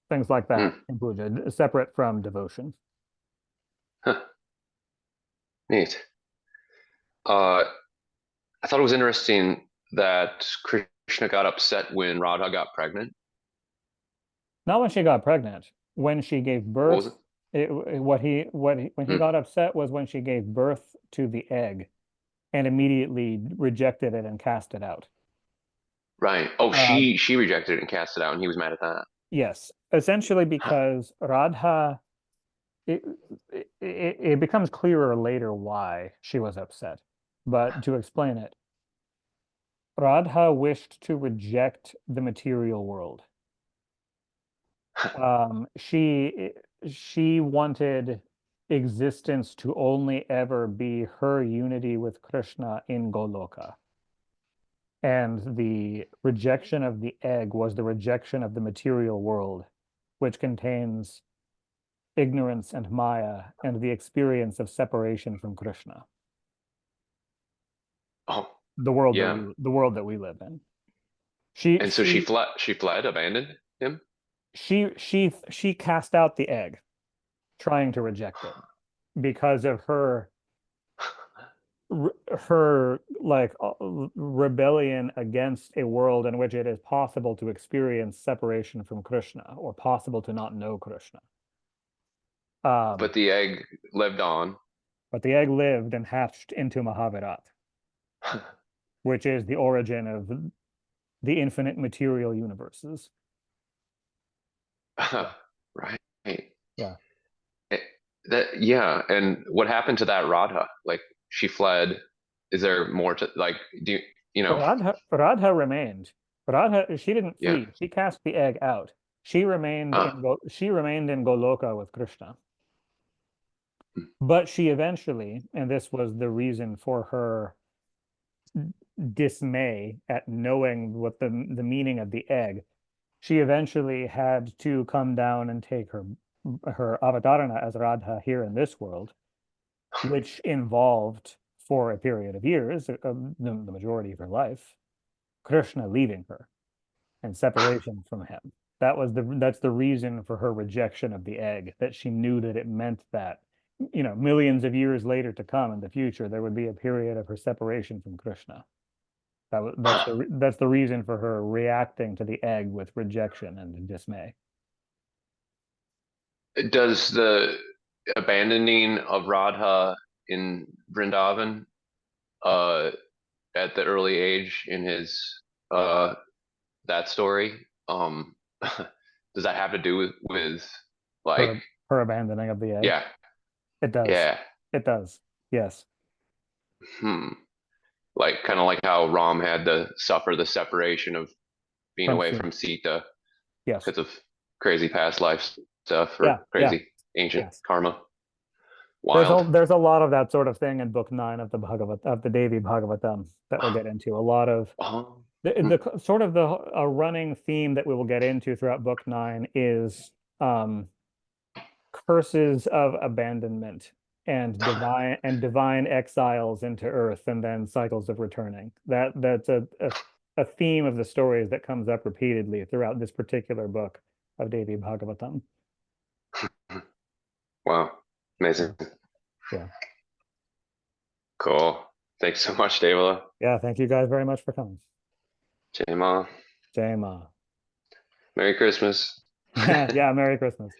things like that Hmm. in puja, separate from devotion. Huh. Neat. Uh, I thought it was interesting that Krishna got upset when Radha got pregnant. Not when she got pregnant, when she gave What was it? birth. When he Hmm. got upset was when she gave birth to the egg and immediately rejected it and cast it out. Right. Oh, Um, she rejected it and cast it out, and he was mad at that. yes, essentially Huh. because Radha, it, it becomes clearer later why she was upset. But to explain it, Radha wished to reject the material world. Um, she she wanted existence to only ever be her unity with Krishna in Goloka. And the rejection of the egg was the rejection of the material world, which contains ignorance and Maya and the experience of separation from Krishna, Oh, yeah. the world that we live in. And so she fled, abandoned him. She cast out the egg, trying to reject it because of her like rebellion against a world in which it is possible to experience separation from Krishna or possible to not know Krishna. Um, But the egg lived on. but the egg lived and hatched into Mahavirat, which is the origin of the infinite material universes. Yeah, Right. yeah. Eh, That yeah, and what happened to that Radha? Like she fled. is there more to like? Do you know? Radha remained. Radha, she didn't Yeah. flee. She cast the egg out. She remained Uh, in Goloka with Krishna. But she eventually, and this was the reason for her dismay at knowing what the meaning of the egg, she eventually had to come down and take her avatarana as Radha here in this world, which involved for a period of years, the majority of her life, Krishna leaving her and separation from him. That's the reason for her rejection of the egg, that she knew that it meant that, millions of years later to come in the future, there would be a period of her separation from Krishna. That's the reason for her reacting to the egg with rejection and dismay. does the abandoning of Radha in Vrindavan, uh, at the early age in his uh that story, does that have to do with like, Her abandoning of the egg. yeah, It does. yeah, It does. Yes. hmm, like kind of like how Ram had to suffer the separation of being From away Sita. from Sita Yes. because of crazy past life stuff Yeah. or Yeah. crazy ancient Yes. karma. There's Wild. a there's a lot of that sort of thing in book 9 of the Devi Bhagavatam that we'll get into. A lot of Oh, the sort of the a running theme that we will get into throughout book 9 is curses of abandonment and divine exiles into earth and then cycles of returning. That's a theme of the stories that comes up repeatedly throughout this particular book of Devi Bhagavatam. wow, amazing, So, yeah. cool. Thanks so much, Devala. Yeah, thank you guys very much for coming. Jay Ma. Jai Ma. Merry Christmas. Yeah, Merry Christmas.